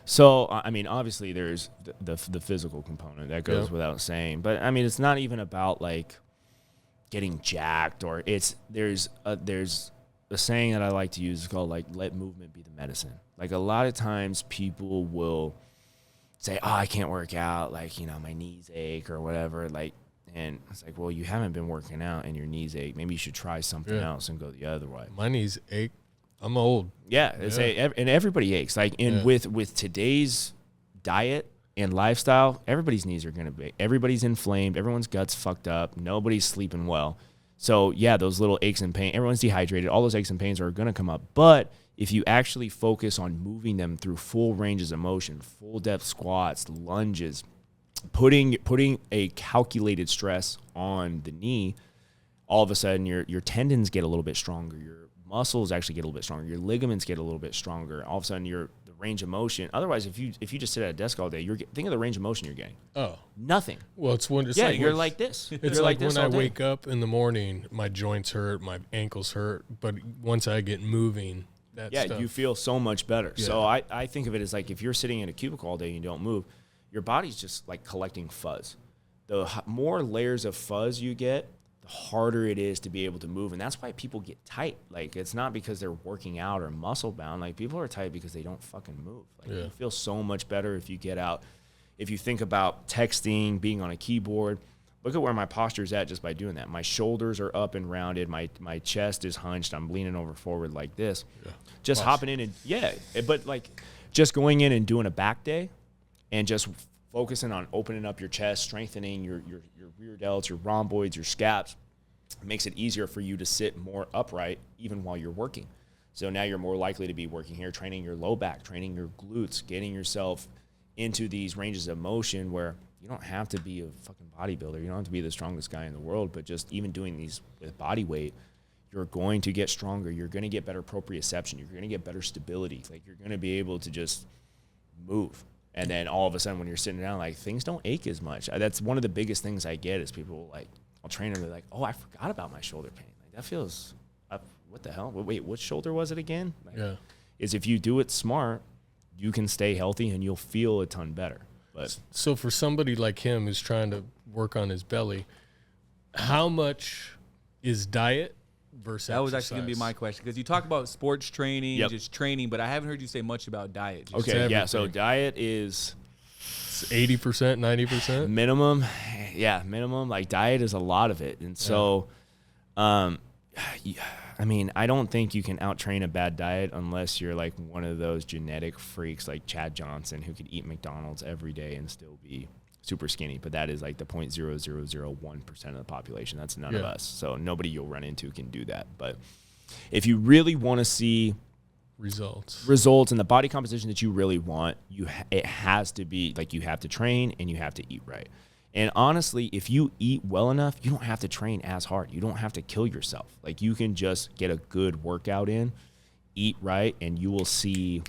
[SPEAKER 1] So I mean, obviously there's the physical component that goes
[SPEAKER 2] Yeah.
[SPEAKER 1] without saying. But I mean, it's not even about like getting jacked or there's a saying that I like to use is called like let movement be the medicine. Like a lot of times people will say, oh, I can't work out, like, you know, my knees ache or whatever, like, and it's like, well, you haven't been working out and your knees ache. Maybe you should try something
[SPEAKER 2] Yeah.
[SPEAKER 1] else and go the other way.
[SPEAKER 2] My knees ache. I'm old.
[SPEAKER 1] Yeah, and everybody aches. Like, and
[SPEAKER 2] Yeah.
[SPEAKER 1] with today's diet and lifestyle, everybody's knees are gonna be. Everybody's inflamed. Everyone's guts fucked up. Nobody's sleeping well. So yeah, those little aches and pains. Everyone's dehydrated. All those aches and pains are gonna come up. But if you actually focus on moving them through full ranges of motion, full depth squats, lunges, putting a calculated stress on the knee, all of a sudden your tendons get a little bit stronger. Your muscles actually get a little bit stronger. Your ligaments get a little bit stronger. All of a sudden, the range of motion. Otherwise, if you just sit at a desk all day, think of the range of motion you're getting.
[SPEAKER 2] Oh.
[SPEAKER 1] Nothing.
[SPEAKER 2] Well, it's when it's
[SPEAKER 1] Yeah,
[SPEAKER 2] like
[SPEAKER 1] you're
[SPEAKER 2] when-
[SPEAKER 1] like this.
[SPEAKER 2] It's
[SPEAKER 1] You're
[SPEAKER 2] like
[SPEAKER 1] this
[SPEAKER 2] when I
[SPEAKER 1] all day.
[SPEAKER 2] wake up in the morning, my joints hurt, my ankles hurt, but once I get moving, that
[SPEAKER 1] Yeah,
[SPEAKER 2] stuff.
[SPEAKER 1] you feel so much better.
[SPEAKER 2] Yeah.
[SPEAKER 1] So I think of it as like if you're sitting in a cubicle all day and you don't move, your body's just like collecting fuzz. The more layers of fuzz you get, the harder it is to be able to move. And that's why people get tight. Like, it's not because they're working out or muscle bound. Like, people are tight because they don't fucking move. Like, you feel so much better if you get out. If you think about texting, being on a keyboard, look at where my posture is at just by doing that. My shoulders are up and rounded. My chest is hunched. I'm leaning over forward like this. Yeah. Just hopping in and, but like just going in and doing a back day and just focusing on opening up your chest, strengthening your rear delts, your rhomboids, your scaps, makes it easier for you to sit more upright even while you're working. So now you're more likely to be working here, training your low back, training your glutes, getting yourself into these ranges of motion where you don't have to be a fucking bodybuilder. You don't have to be the strongest guy in the world, but just even doing these with body weight, you're going to get stronger. You're going to get better proprioception. You're going to get better stability. Like, you're going to be able to just move. And then all of a sudden when you're sitting down, like, things don't ache as much. That's one of the biggest things I get is people like, I'll train them, they're like, oh, I forgot about my shoulder pain. Like, that feels, what the hell? Wait, what shoulder was it again? Like, is if you do it smart, you can stay healthy and you'll feel a ton better. But
[SPEAKER 2] so for somebody like him who's trying to work on his belly, how much is diet versus
[SPEAKER 3] That was
[SPEAKER 2] exercise?
[SPEAKER 3] actually going to be my question, because you talk about sports training, just training, but I haven't heard you say much about diet. Just
[SPEAKER 1] okay, yeah, so diet is
[SPEAKER 2] 80%, 90%?
[SPEAKER 1] Minimum. Yeah, minimum. Like, diet is a lot of it. And so, I mean, I don't think you can out-train a bad diet unless you're like one of those genetic freaks like Chad Johnson who could eat McDonald's every day and still be super skinny. But that is like the 0.0001% of the population. That's none of us. So nobody you'll run into can do that. But if you really want to see results and the body composition that you really want, it has to be like, you have to train and you have to eat right. And honestly, if you eat well enough, you don't have to train as hard. You don't have to kill yourself. Like, you can just get a good workout in, eat right, and you will see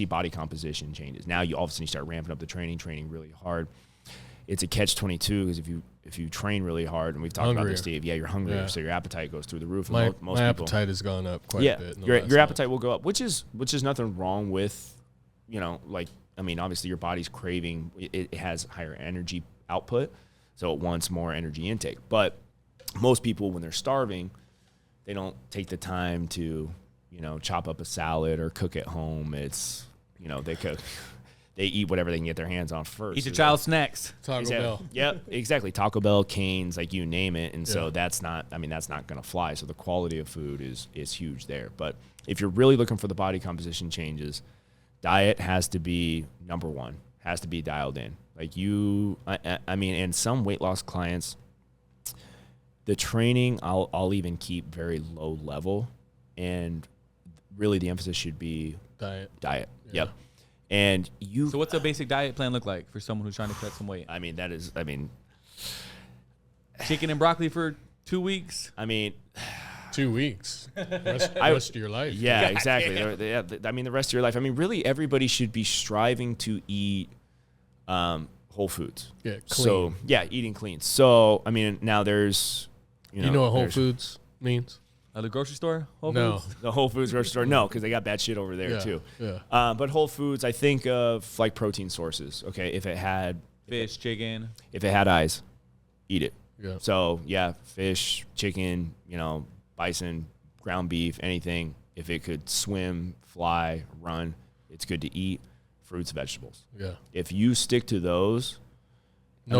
[SPEAKER 1] body composition changes. Now you all of a sudden you start ramping up the training really hard. It's a catch-22 because if you train really hard, and we've talked about this, Steve, you're hungrier, so your appetite goes through the roof.
[SPEAKER 2] My
[SPEAKER 3] most
[SPEAKER 2] appetite has gone up quite a bit.
[SPEAKER 1] Your appetite will go up, which is nothing wrong with, like, I mean, obviously your body's craving, it has higher energy output, so it wants more energy intake. But most people, when they're starving, they don't take the time to, chop up a salad or cook at home. It's, they eat whatever they can get their hands on first.
[SPEAKER 3] Eat your child snacks.
[SPEAKER 2] Taco Bell.
[SPEAKER 1] Yep, exactly. Taco Bell, Cane's, like, you name it. And so that's not going to fly. So the quality of food is huge there. But if you're really looking for the body composition changes, diet has to be number one, has to be dialed in. Like, I mean, and some weight loss clients, the training I'll even keep very low level, and really the emphasis should be diet.
[SPEAKER 2] Yeah.
[SPEAKER 1] Yep. And
[SPEAKER 3] So what's a basic diet plan look like for someone who's trying to cut some weight?
[SPEAKER 1] I mean,
[SPEAKER 3] chicken and broccoli for 2 weeks.
[SPEAKER 1] I mean,
[SPEAKER 2] 2 weeks. Rest of your life.
[SPEAKER 1] Yeah, exactly. I mean, the rest of your life. I mean, really, everybody should be striving to eat whole foods.
[SPEAKER 2] Yeah, clean.
[SPEAKER 1] So, eating clean. So, I mean, now there's,
[SPEAKER 2] you know what Whole Foods means?
[SPEAKER 3] The grocery store? Whole
[SPEAKER 2] No.
[SPEAKER 3] Foods?
[SPEAKER 1] The Whole Foods grocery store. No, because they got bad shit over there too.
[SPEAKER 2] Yeah.
[SPEAKER 1] But Whole Foods, I think of like protein sources. Okay, if it had
[SPEAKER 3] Fish, chicken.
[SPEAKER 1] If it had eyes, eat it.
[SPEAKER 2] Yeah.
[SPEAKER 1] So fish, chicken, bison, ground beef, anything. If it could swim, fly, run, it's good to eat. Fruits, vegetables.
[SPEAKER 2] Yeah.
[SPEAKER 1] If you stick to those,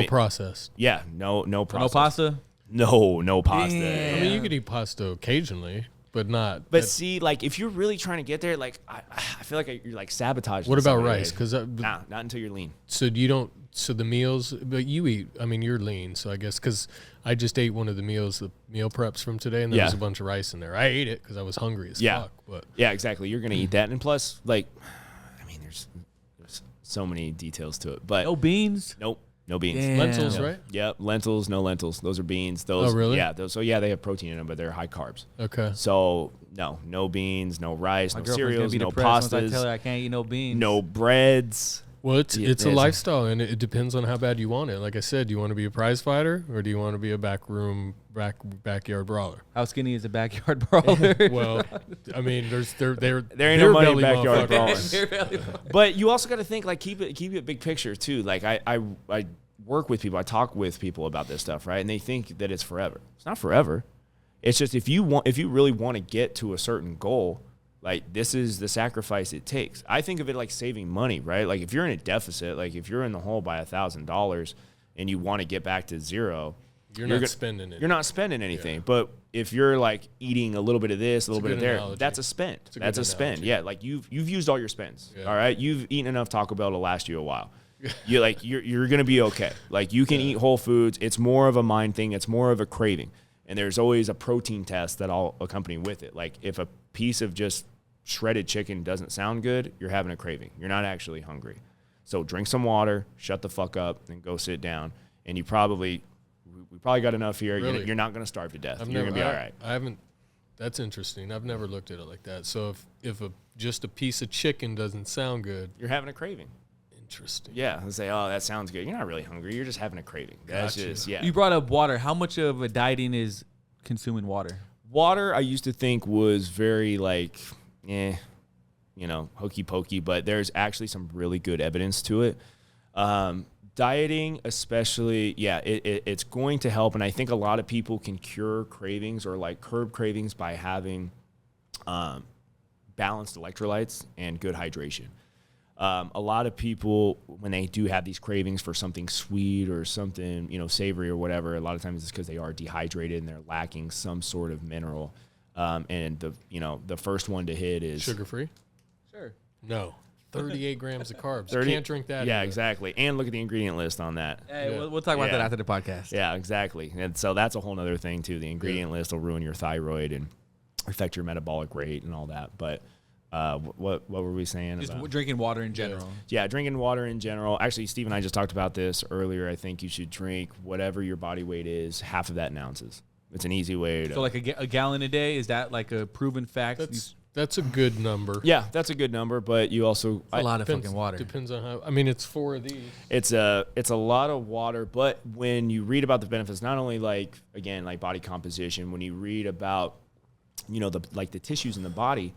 [SPEAKER 2] processed.
[SPEAKER 1] Yeah, no process.
[SPEAKER 3] No pasta?
[SPEAKER 1] No pasta.
[SPEAKER 3] Damn.
[SPEAKER 2] I mean, you could eat pasta occasionally, but not.
[SPEAKER 1] But see, like, if you're really trying to get there, like, I feel like you're like sabotaging.
[SPEAKER 2] What about rice? Because
[SPEAKER 1] not until you're lean.
[SPEAKER 2] So you don't. So the meals, but you eat. I mean, you're lean, so I guess because I just ate one of the meal preps from today, and there was a bunch of rice in there. I ate it because I was hungry as fuck. But
[SPEAKER 1] yeah, exactly. You're gonna eat that, and plus, like, I mean, there's so many details to it, but
[SPEAKER 3] No beans?
[SPEAKER 1] Nope. No beans.
[SPEAKER 3] Damn.
[SPEAKER 2] lentils, right?
[SPEAKER 1] Yep, lentils, no lentils. Those are beans. Those,
[SPEAKER 2] Oh, really?
[SPEAKER 1] Yeah. They have protein in them, but they're high carbs.
[SPEAKER 2] Okay.
[SPEAKER 1] So no beans, no rice,
[SPEAKER 3] My
[SPEAKER 1] no
[SPEAKER 3] girlfriend's gonna
[SPEAKER 1] cereals,
[SPEAKER 3] be
[SPEAKER 1] no
[SPEAKER 3] depressed once I
[SPEAKER 1] pastas,
[SPEAKER 3] tell her I can't eat no beans.
[SPEAKER 1] no breads.
[SPEAKER 2] Well, it's
[SPEAKER 1] There's
[SPEAKER 2] a lifestyle, and it depends on how bad you want it. Like I said, do you want to be a prize fighter, or do you want to be a backyard brawler?
[SPEAKER 3] How skinny is a backyard brawler?
[SPEAKER 2] Well, I mean, there
[SPEAKER 1] ain't no money in backyard
[SPEAKER 2] motherfuckers.
[SPEAKER 1] brawling. But you also got to think, like, keep it big picture too. Like I work with people, I talk with people about this stuff, right? And they think that it's forever. It's not forever. It's just if you really want to get to a certain goal, like, this is the sacrifice it takes. I think of it like saving money, right? Like, if you're in a deficit, like if you're in the hole by $1,000 and you want to get back to zero,
[SPEAKER 2] you're not spending it.
[SPEAKER 1] You're not spending anything. Yeah. But if you're like eating a little bit of this, a little bit of there,
[SPEAKER 2] analogy.
[SPEAKER 1] that's a spend. That's a spend.
[SPEAKER 2] Analogy.
[SPEAKER 1] Yeah, like you've used all your spends. Yeah. All right, you've eaten enough Taco Bell to last you a while. You're gonna be okay. Like, you can eat whole foods. It's more of a mind thing. It's more of a craving. And there's always a protein test that I'll accompany with it. Like, if a piece of just shredded chicken doesn't sound good, you're having a craving. You're not actually hungry. So drink some water, shut the fuck up, and go sit down. And we probably got enough here.
[SPEAKER 2] Really?
[SPEAKER 1] You're not going to starve to death. You're going to be all right.
[SPEAKER 2] I haven't. That's interesting. I've never looked at it like that. So if just a piece of chicken doesn't sound good,
[SPEAKER 1] you're having a craving.
[SPEAKER 2] Interesting.
[SPEAKER 1] Yeah, and say, oh, that sounds good. You're not really hungry. You're just having a craving. That's
[SPEAKER 2] Gotcha.
[SPEAKER 1] just, yeah.
[SPEAKER 3] You brought up water. How much of a dieting is consuming water?
[SPEAKER 1] Water, I used to think was very like, hokey pokey, but there's actually some really good evidence to it. Dieting, especially, it's going to help. And I think a lot of people can cure cravings or like curb cravings by having balanced electrolytes and good hydration. A lot of people, when they do have these cravings for something sweet or something, savory or whatever, a lot of times it's because they are dehydrated and they're lacking some sort of mineral. And the first one to hit is
[SPEAKER 2] sugar-free.
[SPEAKER 3] Sure.
[SPEAKER 2] No. 38 grams of carbs.
[SPEAKER 1] 30,
[SPEAKER 2] Can't drink that.
[SPEAKER 1] Yeah,
[SPEAKER 2] either.
[SPEAKER 1] exactly. And look at the ingredient list on that.
[SPEAKER 3] Hey,
[SPEAKER 2] Yeah.
[SPEAKER 3] we'll talk about that
[SPEAKER 1] Yeah.
[SPEAKER 3] after the podcast.
[SPEAKER 1] Yeah, exactly. And so that's a whole other thing too. The ingredient list will ruin your thyroid and affect your metabolic rate and all that. But what were we saying
[SPEAKER 3] Just
[SPEAKER 1] about?
[SPEAKER 3] drinking water in general.
[SPEAKER 1] Yeah, drinking water in general. Actually, Steve and I just talked about this earlier. I think you should drink whatever your body weight is, half of that in ounces. It's an easy way to.
[SPEAKER 3] So like a gallon a day, is that like a proven fact?
[SPEAKER 2] That's a good number.
[SPEAKER 1] Yeah, that's a good number, but you also
[SPEAKER 3] a lot of fucking water.
[SPEAKER 2] Depends on how. I mean, it's 4 of these.
[SPEAKER 1] It's a lot of water, but when you read about the benefits, not only like body composition, when you read about the tissues in the body,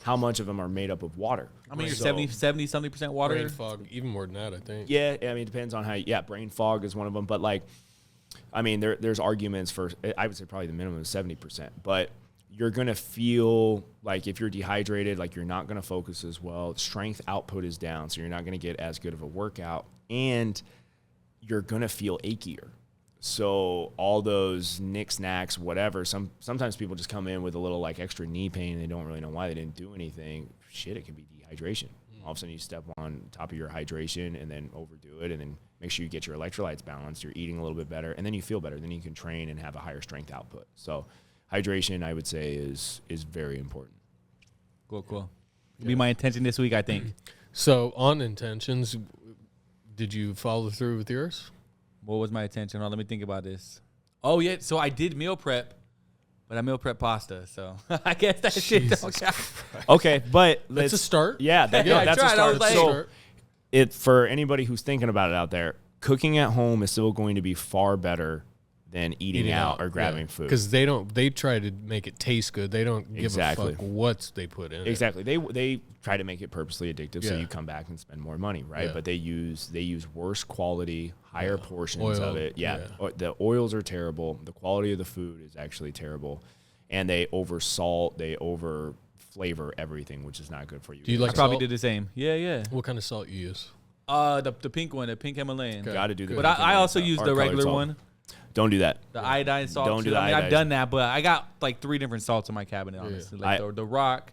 [SPEAKER 1] how much of them are made up of water.
[SPEAKER 3] I mean, you're 70% water.
[SPEAKER 2] Brain fog, even more than that, I think.
[SPEAKER 1] Yeah, I mean, it depends on how. Yeah, brain fog is one of them, but there's arguments for. I would say probably the minimum is 70%, but you're going to feel like if you're dehydrated, like you're not going to focus as well. Strength output is down, so you're not going to get as good of a workout, and you're going to feel achier. So all those knicks-knacks, whatever, sometimes people just come in with a little like extra knee pain and they don't really know why they didn't do anything. Shit, it can be dehydration. All of a sudden you step on top of your hydration and then overdo it, and then make sure you get your electrolytes balanced, you're eating a little bit better, and then you feel better. Then you can train and have a higher strength output. So hydration, I would say, is very important.
[SPEAKER 3] Cool. Be my intention this week, I think.
[SPEAKER 2] So on intentions, did you follow through with yours?
[SPEAKER 3] What was my intention? Let me think about this. Oh, yeah. So I did meal prep, but I meal prep pasta. So I guess that shit don't count.
[SPEAKER 1] Okay, but
[SPEAKER 2] That's a start.
[SPEAKER 1] Yeah, that's
[SPEAKER 3] I
[SPEAKER 1] a
[SPEAKER 3] tried. I
[SPEAKER 1] start.
[SPEAKER 3] was like-
[SPEAKER 1] So for anybody who's thinking about it out there, cooking at home is still going to be far better than eating out or grabbing food.
[SPEAKER 2] Because they try to make it taste good. They don't give
[SPEAKER 1] Exactly.
[SPEAKER 2] a fuck what they put in
[SPEAKER 1] Exactly. They try to make it purposely addictive so
[SPEAKER 2] Yeah.
[SPEAKER 1] you come back and spend more money, right?
[SPEAKER 2] Yeah.
[SPEAKER 1] But they use worse quality, higher portions
[SPEAKER 2] Oil,
[SPEAKER 1] of it. Yeah. The oils are terrible. The quality of the food is actually terrible. And they over salt, they over flavor everything, which is not good for you.
[SPEAKER 2] Do you
[SPEAKER 3] I
[SPEAKER 2] like
[SPEAKER 3] probably
[SPEAKER 2] salt?
[SPEAKER 3] did the same. Yeah.
[SPEAKER 2] What kind of salt you use?
[SPEAKER 3] The pink one, the pink Himalayan.
[SPEAKER 2] Okay.
[SPEAKER 1] Got to do the
[SPEAKER 3] But
[SPEAKER 1] pink
[SPEAKER 3] I also
[SPEAKER 1] salt
[SPEAKER 3] use
[SPEAKER 1] or
[SPEAKER 3] the
[SPEAKER 1] colored
[SPEAKER 3] regular
[SPEAKER 1] salt.
[SPEAKER 3] one,
[SPEAKER 1] Don't do that.
[SPEAKER 3] the iodine salt.
[SPEAKER 1] Don't do
[SPEAKER 3] too.
[SPEAKER 1] the
[SPEAKER 3] I mean, I've
[SPEAKER 1] iodized.
[SPEAKER 3] done that, but I got like 3 different salts in my cabinet, honestly. Like the rock,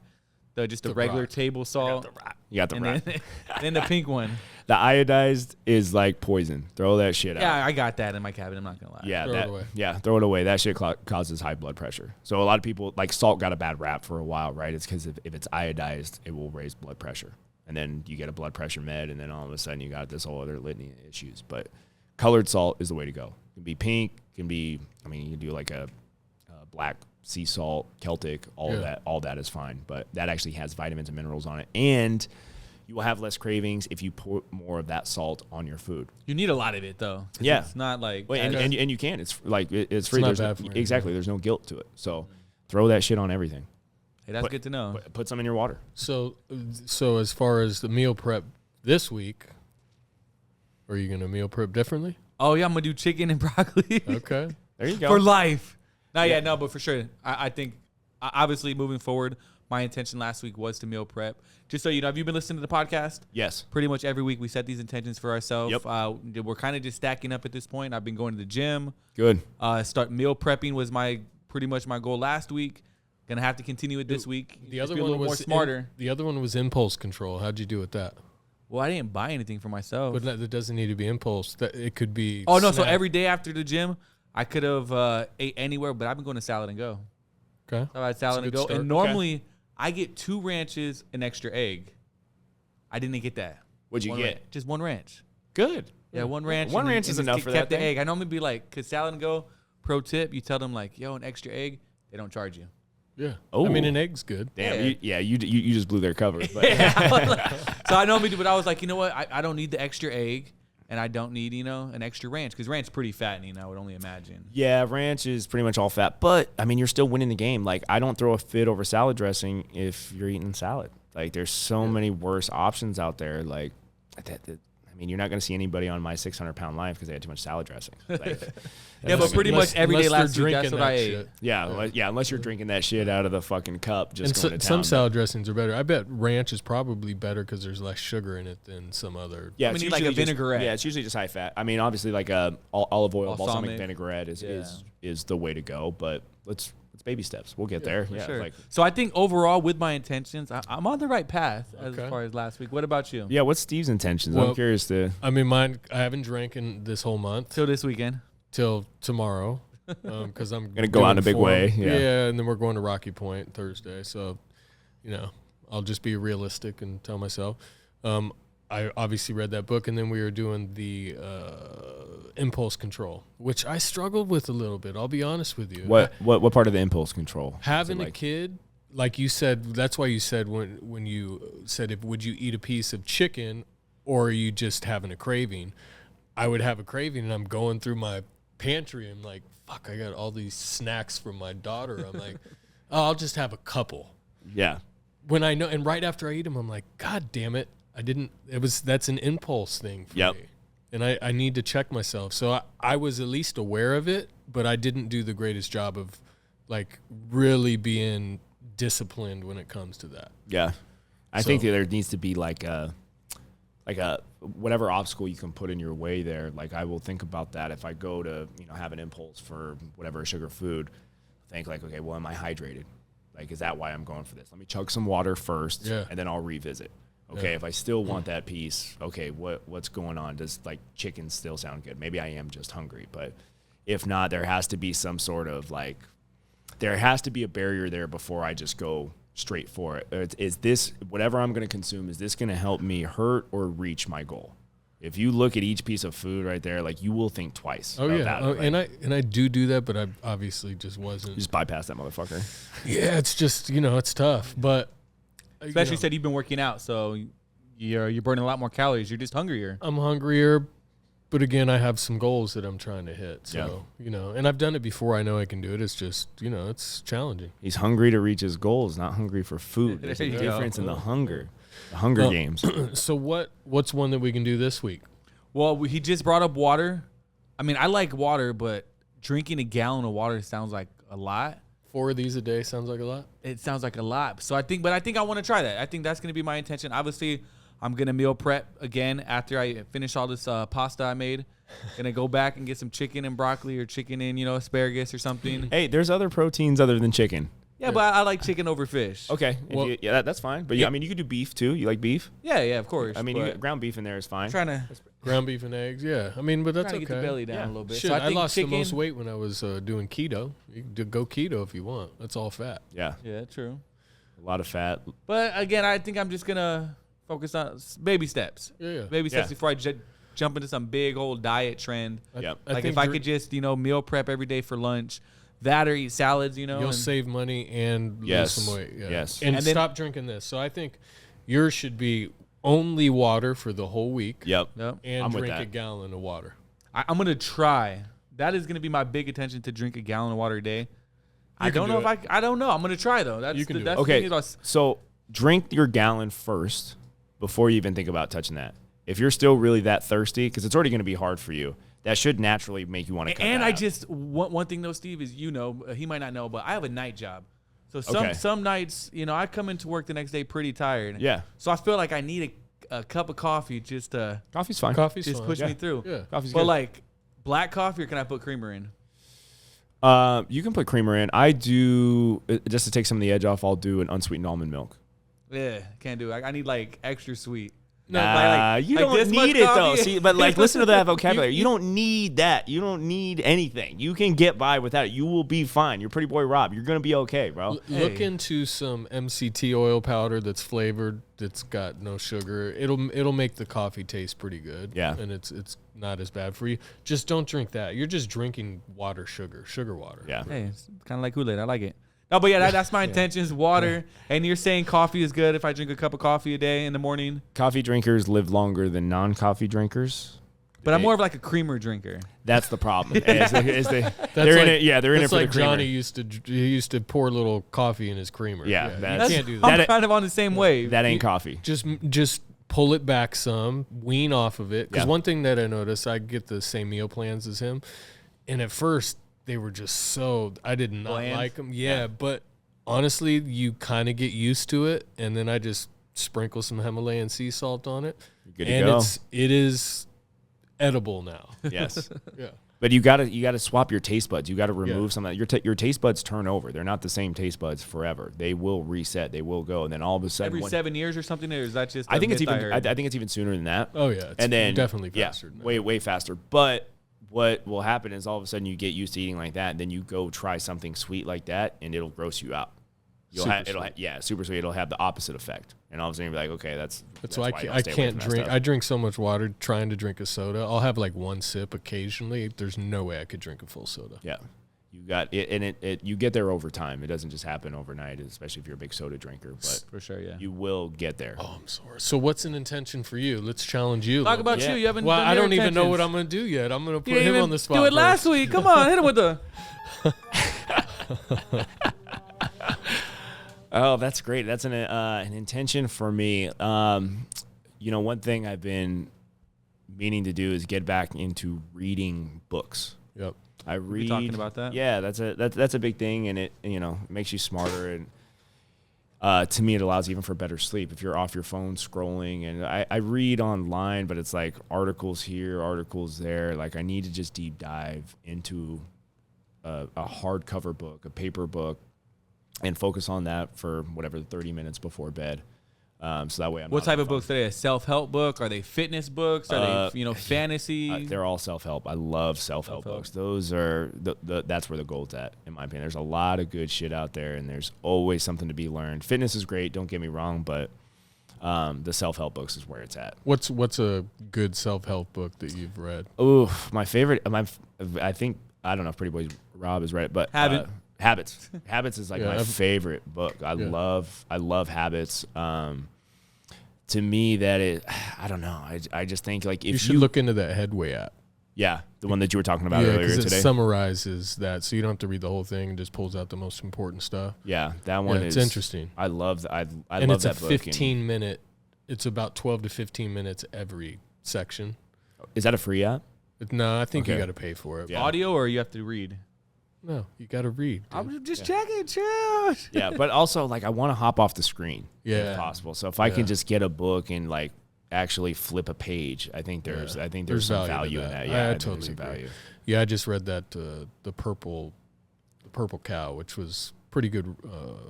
[SPEAKER 3] the regular
[SPEAKER 2] rock.
[SPEAKER 3] table salt,
[SPEAKER 1] You got the
[SPEAKER 3] and
[SPEAKER 1] right.
[SPEAKER 3] then the pink one.
[SPEAKER 1] The iodized is like poison. Throw that shit out.
[SPEAKER 3] Yeah, I got that in my cabinet. I'm not gonna lie.
[SPEAKER 1] Yeah,
[SPEAKER 2] Throw it away.
[SPEAKER 1] Yeah, throw it away. That shit causes high blood pressure. So a lot of people, like salt got a bad rap for a while, right? It's because if it's iodized, it will raise blood pressure. And then you get a blood pressure med, and then all of a sudden you got this whole other litany of issues. But colored salt is the way to go. It can be pink, you can do like a black sea salt, Celtic, all of that is fine. But that actually has vitamins and minerals on it. And you will have less cravings if you put more of that salt on your food.
[SPEAKER 3] You need a lot of it though.
[SPEAKER 1] Yeah.
[SPEAKER 3] It's not like
[SPEAKER 1] Well, and you can. It's like it's free.
[SPEAKER 2] not
[SPEAKER 1] There's
[SPEAKER 2] bad for you.
[SPEAKER 1] exactly. There's no guilt to it. So throw that shit on everything.
[SPEAKER 3] hey, that's good to know.
[SPEAKER 1] Put some in your water.
[SPEAKER 2] So as far as the meal prep this week, are you gonna meal prep differently?
[SPEAKER 3] Oh yeah, I'm gonna do chicken and broccoli.
[SPEAKER 2] Okay.
[SPEAKER 1] There you go.
[SPEAKER 3] For life. No, but for sure. I think obviously moving forward, my intention last week was to meal prep. Just so you know, have you been listening to the podcast?
[SPEAKER 1] Yes.
[SPEAKER 3] Pretty much every week we set these intentions for ourselves.
[SPEAKER 1] Yep.
[SPEAKER 3] We're kind of just stacking up at this point. I've been going to the gym.
[SPEAKER 1] Good.
[SPEAKER 3] Start meal prepping was pretty much my goal last week. Gonna have to continue it this week.
[SPEAKER 2] The
[SPEAKER 3] Just
[SPEAKER 2] other
[SPEAKER 3] be a
[SPEAKER 2] one
[SPEAKER 3] little
[SPEAKER 2] was
[SPEAKER 3] more smarter.
[SPEAKER 2] the other one was impulse control. How'd you do with that?
[SPEAKER 3] Well, I didn't buy anything for myself.
[SPEAKER 2] But that doesn't need to be impulse. That it could be.
[SPEAKER 3] Oh no! So
[SPEAKER 2] snack.
[SPEAKER 3] every day after the gym, I could have ate anywhere, but I've been going to Salad and Go.
[SPEAKER 2] Okay.
[SPEAKER 3] So I had Salad
[SPEAKER 2] That's a
[SPEAKER 3] and
[SPEAKER 2] good
[SPEAKER 3] Go,
[SPEAKER 2] start.
[SPEAKER 3] and normally I get 2 ranches, an extra egg. I didn't get that.
[SPEAKER 1] What'd you
[SPEAKER 3] One
[SPEAKER 1] get?
[SPEAKER 3] ranch. Just 1 ranch.
[SPEAKER 1] Good.
[SPEAKER 3] Yeah, 1 ranch.
[SPEAKER 1] One
[SPEAKER 3] and-
[SPEAKER 1] ranch
[SPEAKER 3] and
[SPEAKER 1] is
[SPEAKER 3] just
[SPEAKER 1] enough for
[SPEAKER 3] kept
[SPEAKER 1] that
[SPEAKER 3] the
[SPEAKER 1] thing.
[SPEAKER 3] egg. I normally be like, cause Salad and Go. Pro tip: you tell them like, yo, an extra egg, they don't charge you.
[SPEAKER 2] Yeah.
[SPEAKER 1] Oh.
[SPEAKER 2] I mean, an egg's good.
[SPEAKER 1] Damn.
[SPEAKER 3] Yeah.
[SPEAKER 1] You just blew their cover. But
[SPEAKER 3] So I normally do, but I was like, you know what? I don't need the extra egg, and I don't need an extra ranch because ranch is pretty fattening. I would only imagine.
[SPEAKER 1] yeah, ranch is pretty much all fat. But I mean, you're still winning the game. Like, I don't throw a fit over salad dressing if you're eating salad. Like, there's so many worse options out there. Like, I mean, you're not going to see anybody on my 600-pound life because they had too much salad dressing. Like,
[SPEAKER 3] Yeah, but pretty much every day last week, that's what I ate.
[SPEAKER 2] Shit.
[SPEAKER 1] unless you're drinking that shit out of the fucking cup, just
[SPEAKER 2] And
[SPEAKER 1] going to town.
[SPEAKER 2] some salad dressings are better. I bet ranch is probably better because there's less sugar in it than some other.
[SPEAKER 1] Yeah,
[SPEAKER 3] I mean,
[SPEAKER 1] it's
[SPEAKER 3] you like a
[SPEAKER 1] usually just-
[SPEAKER 3] vinaigrette.
[SPEAKER 1] Yeah, it's usually just high fat. I mean, obviously, like olive oil, balsamic
[SPEAKER 3] Balsamic.
[SPEAKER 1] vinaigrette
[SPEAKER 3] Yeah.
[SPEAKER 1] is the way to go. But let's baby steps. We'll get there.
[SPEAKER 3] For
[SPEAKER 1] Yeah,
[SPEAKER 3] sure.
[SPEAKER 1] like
[SPEAKER 3] So I think overall, with my intentions, I'm on the right path as
[SPEAKER 2] Okay.
[SPEAKER 3] far as last week. What about you?
[SPEAKER 1] yeah. What's Steve's intentions?
[SPEAKER 2] Well-
[SPEAKER 1] I'm curious to.
[SPEAKER 2] I mean, mine. I haven't drank in this whole month
[SPEAKER 3] Till this weekend.
[SPEAKER 2] till tomorrow because I'm
[SPEAKER 1] Gonna go out in a big
[SPEAKER 2] doing
[SPEAKER 1] way,
[SPEAKER 2] form.
[SPEAKER 1] yeah.
[SPEAKER 2] And then we're going to Rocky Point Thursday. So, I'll just be realistic and tell myself. I obviously read that book, and then we were doing the impulse control, which I struggled with a little bit. I'll be honest with you.
[SPEAKER 1] What part of the impulse control?
[SPEAKER 2] Having
[SPEAKER 1] Is it
[SPEAKER 2] a
[SPEAKER 1] like-
[SPEAKER 2] kid, like you said, that's why you said when you said would you eat a piece of chicken or are you just having a craving? I would have a craving, and I'm going through my pantry and like, fuck, I got all these snacks from my daughter. I'm like, oh, I'll just have a couple.
[SPEAKER 1] Yeah.
[SPEAKER 2] When I know, and right after I eat them, I'm like, God damn it, I didn't. That's an impulse thing for
[SPEAKER 1] Yep.
[SPEAKER 2] me, and I need to check myself. So I was at least aware of it, but I didn't do the greatest job of like really being disciplined when it comes to that.
[SPEAKER 1] Yeah. I
[SPEAKER 2] So-
[SPEAKER 1] think that there needs to be like a whatever obstacle you can put in your way there. Like, I will think about that if I go to have an impulse for whatever sugar food. Think like, okay, well, am I hydrated? Like, is that why I'm going for this? Let me chug some water first,
[SPEAKER 2] Yeah.
[SPEAKER 1] and then I'll revisit. Okay,
[SPEAKER 2] Yeah.
[SPEAKER 1] if I still want that piece, okay, what's going on? Does like chicken still sound good? Maybe I am just hungry, but if not, there has to be some sort of like, there has to be a barrier there before I just go straight for it. Is this, whatever I'm going to consume, is this going to help me hurt or reach my goal? If you look at each piece of food right there, like, you will think twice.
[SPEAKER 2] Oh
[SPEAKER 1] about
[SPEAKER 2] yeah,
[SPEAKER 1] that,
[SPEAKER 2] oh,
[SPEAKER 1] like,
[SPEAKER 2] and I do that, but I obviously just wasn't.
[SPEAKER 1] you just bypass that motherfucker.
[SPEAKER 2] Yeah, it's just it's tough, but
[SPEAKER 3] Especially you said you've been working out, so you're burning a lot more calories. You're just hungrier.
[SPEAKER 2] I'm hungrier, but again, I have some goals that I'm trying to hit. So and I've done it before. I know I can do it. It's just it's challenging.
[SPEAKER 1] He's hungry to reach his goals, not hungry for food. There's a
[SPEAKER 3] There you go.
[SPEAKER 1] difference in the hunger. The Hunger Games.
[SPEAKER 2] So what's one that we can do this week?
[SPEAKER 3] Well, he just brought up water. I mean, I like water, but drinking a gallon of water sounds like a lot.
[SPEAKER 2] 4 of these a day sounds like a lot.
[SPEAKER 3] It sounds like a lot. So I think I want to try that. I think that's going to be my intention. Obviously, I'm going to meal prep again after I finish all this pasta I made. Going to go back and get some chicken and broccoli or chicken and, asparagus or something.
[SPEAKER 1] Hey, there's other proteins other than chicken.
[SPEAKER 3] Yeah, but I like chicken over fish.
[SPEAKER 1] Okay.
[SPEAKER 2] Well-
[SPEAKER 1] That's fine. But I mean, you could do beef too. You like beef?
[SPEAKER 3] Yeah, of course.
[SPEAKER 1] I mean,
[SPEAKER 3] but
[SPEAKER 1] ground beef in there is fine.
[SPEAKER 3] trying to
[SPEAKER 2] Ground beef and eggs, yeah. I mean, but that's
[SPEAKER 3] get the
[SPEAKER 2] okay.
[SPEAKER 3] belly down
[SPEAKER 1] Yeah.
[SPEAKER 3] a little bit.
[SPEAKER 2] Shit,
[SPEAKER 3] So
[SPEAKER 2] I
[SPEAKER 3] think
[SPEAKER 2] lost
[SPEAKER 3] chicken,
[SPEAKER 2] the most weight when I was doing keto. You can go keto if you want. That's all fat.
[SPEAKER 1] Yeah.
[SPEAKER 3] Yeah, true.
[SPEAKER 1] A lot of fat.
[SPEAKER 3] But again, I think I'm just gonna focus on baby steps.
[SPEAKER 2] Yeah.
[SPEAKER 3] Baby steps
[SPEAKER 1] Yeah.
[SPEAKER 3] before I jump into some big old diet trend.
[SPEAKER 1] Yep.
[SPEAKER 3] Like if I could just meal prep every day for lunch, that or eat salads.
[SPEAKER 2] you'll
[SPEAKER 3] and
[SPEAKER 2] save money and
[SPEAKER 1] Yes.
[SPEAKER 2] lose some weight. Yeah.
[SPEAKER 1] Yes.
[SPEAKER 2] And
[SPEAKER 3] And then-
[SPEAKER 2] stop drinking this. So I think yours should be only water for the whole week.
[SPEAKER 1] Yep.
[SPEAKER 2] And
[SPEAKER 1] I'm with
[SPEAKER 2] drink
[SPEAKER 1] that.
[SPEAKER 2] a gallon of water.
[SPEAKER 3] I'm going to try. That is going to be my big attention, to drink a gallon of water a day. I
[SPEAKER 2] can
[SPEAKER 3] don't
[SPEAKER 2] do
[SPEAKER 3] know
[SPEAKER 2] it.
[SPEAKER 3] if I don't know. I'm going to try, though. That's
[SPEAKER 2] You can do it.
[SPEAKER 3] that's the
[SPEAKER 1] Okay,
[SPEAKER 3] thing about-
[SPEAKER 1] so drink your gallon first before you even think about touching that. If you're still really that thirsty, because it's already going to be hard for you, that should naturally make you want to cut
[SPEAKER 3] And
[SPEAKER 1] that
[SPEAKER 3] I
[SPEAKER 1] out.
[SPEAKER 3] just one thing though, Steve, is he might not know, but I have a night job. So
[SPEAKER 1] Okay.
[SPEAKER 3] some nights, I come into work the next day pretty tired.
[SPEAKER 1] Yeah.
[SPEAKER 3] So I feel like I need a cup of coffee just to
[SPEAKER 1] Coffee's fine.
[SPEAKER 2] Coffee's
[SPEAKER 3] just
[SPEAKER 2] fine.
[SPEAKER 3] push me through.
[SPEAKER 2] Yeah.
[SPEAKER 1] Coffee's
[SPEAKER 3] But
[SPEAKER 1] good.
[SPEAKER 3] like black coffee, or can I put creamer in?
[SPEAKER 1] You can put creamer in. I do, just to take some of the edge off, I'll do an unsweetened almond milk.
[SPEAKER 3] Yeah, can't do it. I need like extra sweet.
[SPEAKER 1] Nah,
[SPEAKER 3] like-
[SPEAKER 1] you
[SPEAKER 3] like
[SPEAKER 1] don't
[SPEAKER 3] this much
[SPEAKER 1] need it though.
[SPEAKER 3] coffee.
[SPEAKER 1] See, but like, listen to that vocabulary. You don't need that. You don't need anything. You can get by without it. You will be fine. Your pretty boy Rob. You're gonna be okay, bro.
[SPEAKER 2] Look
[SPEAKER 3] Hey.
[SPEAKER 2] into some MCT oil powder that's flavored, that's got no sugar. It'll make the coffee taste pretty good.
[SPEAKER 1] Yeah.
[SPEAKER 2] And it's not as bad for you. Just don't drink that. You're just drinking sugar water.
[SPEAKER 1] Yeah.
[SPEAKER 3] Hey, it's kind of like Kool-Aid. I like it. No, but yeah, that's my intentions. Water, and you're saying coffee is good if I drink a cup of coffee a day in the morning.
[SPEAKER 1] Coffee drinkers live longer than non-coffee drinkers.
[SPEAKER 3] But I'm more of like a creamer drinker.
[SPEAKER 1] That's the problem. they're in
[SPEAKER 2] like-
[SPEAKER 1] it. Yeah, they're in it
[SPEAKER 2] That's
[SPEAKER 1] for
[SPEAKER 2] like
[SPEAKER 1] the creamer.
[SPEAKER 2] Johnny used to pour a little coffee in his creamer.
[SPEAKER 1] Yeah,
[SPEAKER 2] you
[SPEAKER 1] that's-
[SPEAKER 2] can't do
[SPEAKER 3] I'm
[SPEAKER 2] that.
[SPEAKER 3] kind of on the same wave.
[SPEAKER 1] That ain't coffee.
[SPEAKER 2] Just pull it back some, wean off of it. Because
[SPEAKER 1] Yeah.
[SPEAKER 2] one thing that I noticed, I get the same meal plans as him, and at first they were just so I did not
[SPEAKER 3] Bland?
[SPEAKER 2] like them. Yeah, but honestly, you kind of get used to it, and then I just sprinkle some Himalayan sea salt on it,
[SPEAKER 1] Good to
[SPEAKER 2] and
[SPEAKER 1] go.
[SPEAKER 2] it is edible now.
[SPEAKER 1] Yes.
[SPEAKER 2] Yeah.
[SPEAKER 1] But you gotta swap your taste buds. You gotta remove
[SPEAKER 2] Yeah.
[SPEAKER 1] some of that. Your taste buds turn over. They're not the same taste buds forever. They will reset. They will go, and then all of a sudden,
[SPEAKER 3] Every 7 years or something, or is that just?
[SPEAKER 1] I think it's
[SPEAKER 3] myth
[SPEAKER 1] even. I
[SPEAKER 3] heard?
[SPEAKER 1] think it's even sooner than that.
[SPEAKER 2] Oh yeah, it's
[SPEAKER 1] and then
[SPEAKER 2] definitely faster. than that.
[SPEAKER 1] way faster. But what will happen is all of a sudden you get used to eating like that, and then you go try something sweet like that, and it'll gross you out.
[SPEAKER 2] Super
[SPEAKER 1] Super sweet. It'll have the opposite effect, and all of a sudden you'll be like, okay, that's
[SPEAKER 2] why
[SPEAKER 1] you
[SPEAKER 2] I
[SPEAKER 1] stay away
[SPEAKER 2] can't
[SPEAKER 1] from that
[SPEAKER 2] drink.
[SPEAKER 1] stuff.
[SPEAKER 2] I drink so much water trying to drink a soda. I'll have like one sip occasionally. There's no way I could drink a full soda.
[SPEAKER 1] Yeah, you got it, and it you get there over time. It doesn't just happen overnight, especially if you're a big soda drinker. But
[SPEAKER 3] for sure. Yeah.
[SPEAKER 1] you will get there.
[SPEAKER 2] Oh, I'm sorry. So what's an intention for you? Let's challenge you. a
[SPEAKER 3] Talk
[SPEAKER 2] little
[SPEAKER 3] about
[SPEAKER 2] bit.
[SPEAKER 3] you. You haven't.
[SPEAKER 2] Well,
[SPEAKER 3] done
[SPEAKER 2] I
[SPEAKER 3] your
[SPEAKER 2] don't even know what
[SPEAKER 3] intentions.
[SPEAKER 2] I'm going to do yet. I'm going to put
[SPEAKER 3] You didn't
[SPEAKER 2] him
[SPEAKER 3] even
[SPEAKER 2] on the spot.
[SPEAKER 3] do it last
[SPEAKER 2] first.
[SPEAKER 3] week. Come on, hit him with the.
[SPEAKER 1] Oh, that's great. That's an intention for me. One thing I've been meaning to do is get back into reading books.
[SPEAKER 2] Yep.
[SPEAKER 1] I read.
[SPEAKER 3] talking about that?
[SPEAKER 1] Yeah, that's a big thing, and it makes you smarter, and to me it allows even for better sleep if you're off your phone scrolling. And I read online, but it's like articles here, articles there. Like I need to just deep dive into a hardcover book, a paper book, and focus on that for whatever 30 minutes before bed. So that way I'm
[SPEAKER 3] What
[SPEAKER 1] not
[SPEAKER 3] type
[SPEAKER 1] on
[SPEAKER 3] of
[SPEAKER 1] my
[SPEAKER 3] books are they? A self-help book? Are they fitness books? Are they fantasy?
[SPEAKER 1] phone. They're all self-help. I love self-help
[SPEAKER 3] Self-help.
[SPEAKER 1] books. Those are that's where the gold's at, in my opinion. There's a lot of good shit out there, and there's always something to be learned. Fitness is great, don't get me wrong, but the self-help books is where it's at.
[SPEAKER 2] What's a good self-help book that you've read?
[SPEAKER 1] Oh, my favorite. I think I don't know if Pretty Boy Rob has read it, but Habits. Habits is like
[SPEAKER 2] Yeah,
[SPEAKER 1] my
[SPEAKER 2] I've-
[SPEAKER 1] favorite book. I love Habits. To me, I don't know. I just think like if
[SPEAKER 2] You should look into that Headway app.
[SPEAKER 1] yeah, the one that you were talking about
[SPEAKER 2] Yeah,
[SPEAKER 1] earlier
[SPEAKER 2] because it
[SPEAKER 1] today.
[SPEAKER 2] summarizes that, so you don't have to read the whole thing. It just pulls out the most important stuff.
[SPEAKER 1] Yeah, that one
[SPEAKER 2] Yeah,
[SPEAKER 1] is
[SPEAKER 2] it's interesting.
[SPEAKER 1] I love that. I
[SPEAKER 2] And
[SPEAKER 1] love
[SPEAKER 2] it's a
[SPEAKER 1] that book. and-
[SPEAKER 2] 15-minute. It's about 12 to 15 minutes every section.
[SPEAKER 1] Is that a free app?
[SPEAKER 2] No, I think you
[SPEAKER 1] Okay.
[SPEAKER 2] got to pay for it.
[SPEAKER 1] Yeah.
[SPEAKER 3] Audio, or you have to read?
[SPEAKER 2] No, you got to read. dude.
[SPEAKER 3] I'm just checking. Chill.
[SPEAKER 1] Yeah, but also like I want to hop off the screen
[SPEAKER 2] Yeah.
[SPEAKER 1] if possible. So if I
[SPEAKER 2] Yeah.
[SPEAKER 1] can just get a book and like actually flip a page, I think there's some value in that. Yeah,
[SPEAKER 2] I
[SPEAKER 1] think
[SPEAKER 2] totally
[SPEAKER 1] there's some
[SPEAKER 2] agree.
[SPEAKER 1] value.
[SPEAKER 2] Yeah, I just read that the purple cow, which was pretty good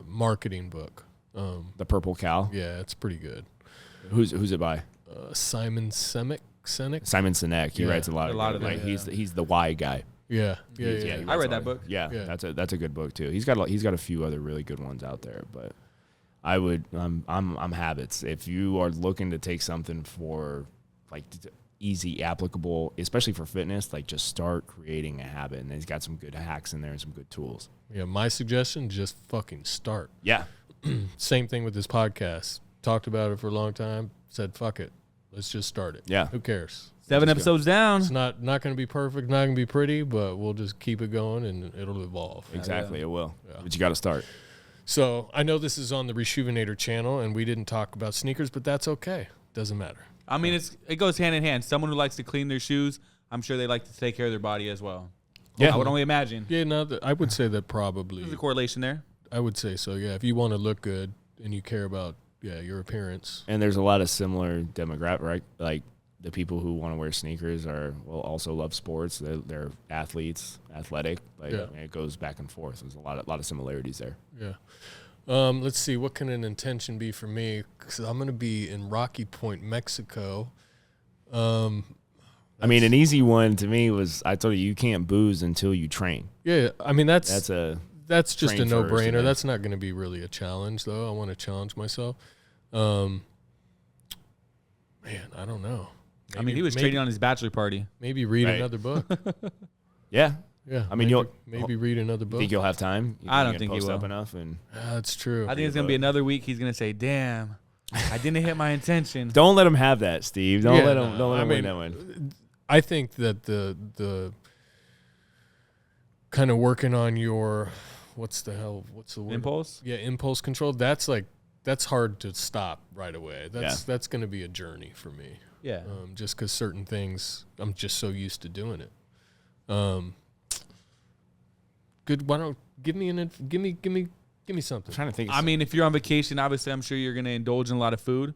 [SPEAKER 2] marketing book.
[SPEAKER 1] The Purple Cow.
[SPEAKER 2] Yeah, it's pretty good.
[SPEAKER 1] Who's it by?
[SPEAKER 2] Simon Sinek.
[SPEAKER 1] Simon Sinek. He
[SPEAKER 2] Yeah.
[SPEAKER 1] writes a lot of
[SPEAKER 3] of
[SPEAKER 1] like
[SPEAKER 3] them,
[SPEAKER 1] he's the why guy.
[SPEAKER 2] Yeah,
[SPEAKER 1] He
[SPEAKER 3] I
[SPEAKER 1] writes
[SPEAKER 3] read
[SPEAKER 1] a
[SPEAKER 3] that
[SPEAKER 1] lot.
[SPEAKER 3] book.
[SPEAKER 1] Yeah,
[SPEAKER 2] Yeah.
[SPEAKER 1] that's a good book too. He's got a few other really good ones out there, but I'm Habits. If you are looking to take something for like easy applicable, especially for fitness, like just start creating a habit, and he's got some good hacks in there and some good tools.
[SPEAKER 2] Yeah, my suggestion: just fucking start.
[SPEAKER 1] Yeah,
[SPEAKER 2] Same thing with this podcast. talked about it for a long time, said, fuck it. Let's just start it.
[SPEAKER 1] Yeah.
[SPEAKER 2] Who cares?
[SPEAKER 3] 7 episodes down.
[SPEAKER 2] It's not going to be perfect, not going to be pretty, but we'll just keep it going and it'll evolve.
[SPEAKER 1] Exactly,
[SPEAKER 3] Yeah.
[SPEAKER 1] it will.
[SPEAKER 2] Yeah.
[SPEAKER 1] But you got to start.
[SPEAKER 2] So I know this is on the Reshoevnator channel, and we didn't talk about sneakers, but that's okay. Doesn't matter.
[SPEAKER 3] I mean, it goes hand in hand. Someone who likes to clean their shoes, I'm sure they like to take care of their body as well.
[SPEAKER 1] Yeah.
[SPEAKER 3] I would only imagine.
[SPEAKER 2] Yeah, no, I would say that probably.
[SPEAKER 3] There's a correlation there.
[SPEAKER 2] I would say so, yeah. If you want to look good and you care about, your appearance.
[SPEAKER 1] And there's a lot of similar demographic, right? Like the people who want to wear sneakers also love sports. They're athletes, athletic. Like it goes back and forth. There's a lot of similarities there.
[SPEAKER 2] Yeah. Let's see. What can an intention be for me? Because I'm going to be in Rocky Point, Mexico.
[SPEAKER 1] I mean, an easy one to me was I told you can't booze until you train.
[SPEAKER 2] Yeah, I mean that's just
[SPEAKER 1] train
[SPEAKER 2] a no-brainer.
[SPEAKER 1] first,
[SPEAKER 2] That's not going to be really a challenge, though. I want to challenge myself. Man, I don't know.
[SPEAKER 3] I mean, he was training on his bachelor party.
[SPEAKER 2] Maybe read another book.
[SPEAKER 1] Yeah.
[SPEAKER 2] Yeah.
[SPEAKER 1] I mean,
[SPEAKER 2] maybe read another book.
[SPEAKER 1] Think you'll have time?
[SPEAKER 3] I don't think he
[SPEAKER 1] post
[SPEAKER 3] will.
[SPEAKER 1] up enough, and
[SPEAKER 2] That's true.
[SPEAKER 3] I think it's going to be another week. He's going to say, damn, I didn't hit my intention.
[SPEAKER 1] don't let him have that, Steve. Don't
[SPEAKER 2] Yeah,
[SPEAKER 1] let him.
[SPEAKER 2] no,
[SPEAKER 1] Don't let
[SPEAKER 2] I
[SPEAKER 1] him win
[SPEAKER 2] mean,
[SPEAKER 1] that one.
[SPEAKER 2] I think that the kind of working on your what's the word?
[SPEAKER 3] Impulse?
[SPEAKER 2] Yeah, impulse control. That's hard to stop right away. That's going to be a journey for me.
[SPEAKER 3] Yeah.
[SPEAKER 2] Just because certain things I'm just so used to doing it. Good. Why don't give me something.
[SPEAKER 1] I'm trying to think.
[SPEAKER 3] I mean, if you're on vacation, obviously, I'm sure you're going to indulge in a lot of food.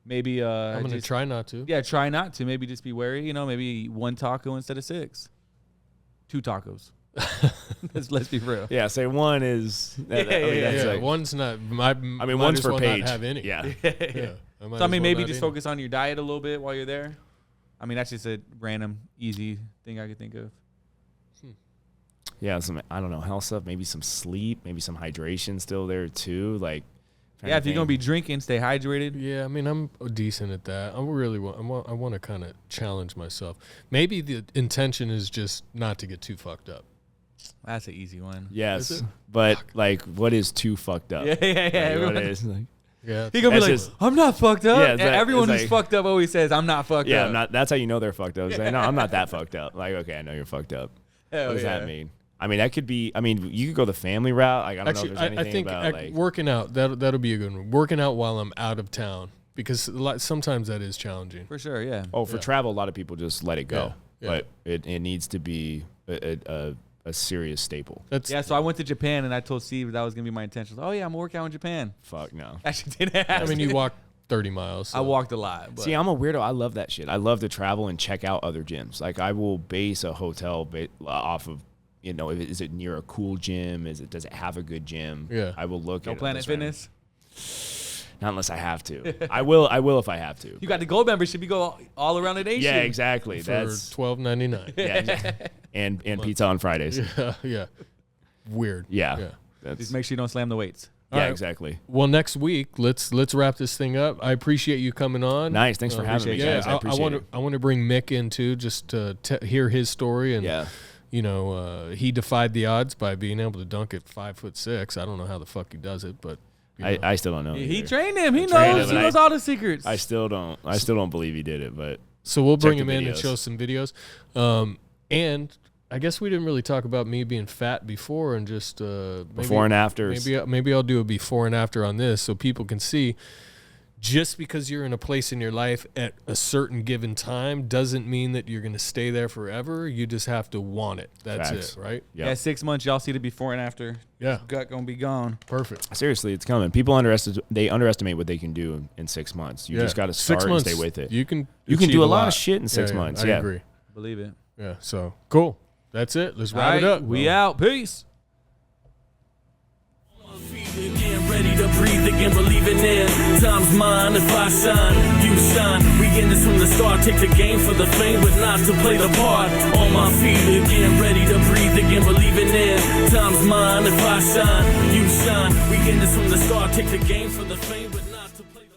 [SPEAKER 3] Maybe
[SPEAKER 2] I'm going to try not to.
[SPEAKER 3] Yeah, try not to. Maybe just be wary. Maybe eat 1 taco instead of 6. 2 tacos. Let's be real.
[SPEAKER 1] Yeah, say one is.
[SPEAKER 2] One's not.
[SPEAKER 1] One's for Paige.
[SPEAKER 2] Not have any.
[SPEAKER 1] Yeah.
[SPEAKER 2] Yeah.
[SPEAKER 3] So maybe just focus on your diet a little bit while you're there. I mean, that's just a random, easy thing I could think of.
[SPEAKER 1] Yeah, some health stuff. Maybe some sleep. Maybe some hydration still there too. Like.
[SPEAKER 3] Yeah, if you're gonna be drinking, stay hydrated.
[SPEAKER 2] Yeah, I mean, I'm decent at that. I want to kind of challenge myself. Maybe the intention is just not to get too fucked up.
[SPEAKER 3] That's an easy one.
[SPEAKER 1] Yes, but what is too fucked up?
[SPEAKER 3] Yeah.
[SPEAKER 1] What is
[SPEAKER 2] Yeah,
[SPEAKER 3] He gonna be like,
[SPEAKER 1] just,
[SPEAKER 3] I'm not fucked up.
[SPEAKER 1] Yeah,
[SPEAKER 3] and everyone who's
[SPEAKER 1] like,
[SPEAKER 3] fucked up always says, I'm not fucked up.
[SPEAKER 1] Yeah, I'm not. That's how you know they're fucked up. It's like, no, I'm not that fucked up. Like, okay, I know you're fucked up.
[SPEAKER 3] Hell
[SPEAKER 1] What does
[SPEAKER 3] yeah.
[SPEAKER 1] that mean? I mean, that could be. I mean, you could go the family route. Like, I don't know if there's anything
[SPEAKER 2] I think
[SPEAKER 1] about
[SPEAKER 2] working out that'll be a good one. Working out while I'm out of town, because sometimes that is challenging.
[SPEAKER 3] For sure, yeah.
[SPEAKER 1] for travel, a lot of people just let it go,
[SPEAKER 2] Yeah.
[SPEAKER 1] but it needs to be a serious staple.
[SPEAKER 3] So I went to Japan and I told Steve that was gonna be my intention. Oh yeah, I'm gonna work out in Japan.
[SPEAKER 1] Fuck no.
[SPEAKER 3] Actually didn't happen.
[SPEAKER 2] I mean, you walk 30 miles. So.
[SPEAKER 3] I walked a lot. But
[SPEAKER 1] See, I'm a weirdo. I love that shit. I love to travel and check out other gyms. Like, I will base a hotel off of. Is it near a cool gym? Does it have a good gym?
[SPEAKER 2] Yeah.
[SPEAKER 1] I will look at
[SPEAKER 3] Planet Fitness.
[SPEAKER 1] Not unless I have to. I will if I have to.
[SPEAKER 3] You got the gold membership. You go all around the nation.
[SPEAKER 1] Yeah, exactly.
[SPEAKER 2] for
[SPEAKER 1] That's
[SPEAKER 2] $12.99.
[SPEAKER 1] yeah, and pizza on Fridays.
[SPEAKER 2] Yeah. Weird.
[SPEAKER 1] Yeah.
[SPEAKER 3] Just make sure you don't slam the weights.
[SPEAKER 1] Yeah,
[SPEAKER 2] All right.
[SPEAKER 1] exactly.
[SPEAKER 2] Well, next week, let's wrap this thing up. I appreciate you coming on.
[SPEAKER 1] Nice. Thanks for having me,
[SPEAKER 2] Yeah,
[SPEAKER 1] guys. I appreciate it.
[SPEAKER 2] I want to bring Mick in too, just to hear his story. And
[SPEAKER 1] Yeah.
[SPEAKER 2] he defied the odds by being able to dunk at 5'6". I don't know how the fuck he does it, but
[SPEAKER 1] I still don't know.
[SPEAKER 3] He
[SPEAKER 1] either.
[SPEAKER 3] trained him. He
[SPEAKER 1] trained
[SPEAKER 3] knows.
[SPEAKER 1] him,
[SPEAKER 3] He knows all the secrets.
[SPEAKER 1] I still don't believe he did it, but
[SPEAKER 2] so we'll bring
[SPEAKER 1] Check
[SPEAKER 2] him
[SPEAKER 1] the
[SPEAKER 2] in and
[SPEAKER 1] videos.
[SPEAKER 2] show some videos. And I guess we didn't really talk about me being fat before, and just
[SPEAKER 1] before and afters.
[SPEAKER 2] Maybe I'll do a before and after on this so people can see. Just because you're in a place in your life at a certain given time doesn't mean that you're going to stay there forever. You just have to want it. That's
[SPEAKER 1] Facts.
[SPEAKER 2] it, right?
[SPEAKER 1] Yep.
[SPEAKER 3] Yeah, 6 months. Y'all see the before and after.
[SPEAKER 2] Yeah.
[SPEAKER 3] Gut gonna be gone.
[SPEAKER 2] Perfect.
[SPEAKER 1] Seriously, it's coming. People underestimate what they can do in 6 months. You just got to start and stay with it.
[SPEAKER 2] You can
[SPEAKER 1] You can
[SPEAKER 2] achieve
[SPEAKER 1] do a lot of shit in 6 months.
[SPEAKER 2] I
[SPEAKER 1] Yeah.
[SPEAKER 2] agree.
[SPEAKER 3] Believe it.
[SPEAKER 2] Yeah, so cool. That's it. Let's
[SPEAKER 3] All
[SPEAKER 2] wrap it
[SPEAKER 3] right,
[SPEAKER 2] up.
[SPEAKER 3] we out. Peace.
[SPEAKER 4] Again, ready to breathe again, believing in time's mine. If I shine, you shine. We in this from the start. Take the game for the fame, but not to play the part. On my feet again, ready to breathe again, believing in time's mine. If I shine, you shine. We in this from the start. Take the game for the fame, but not to play the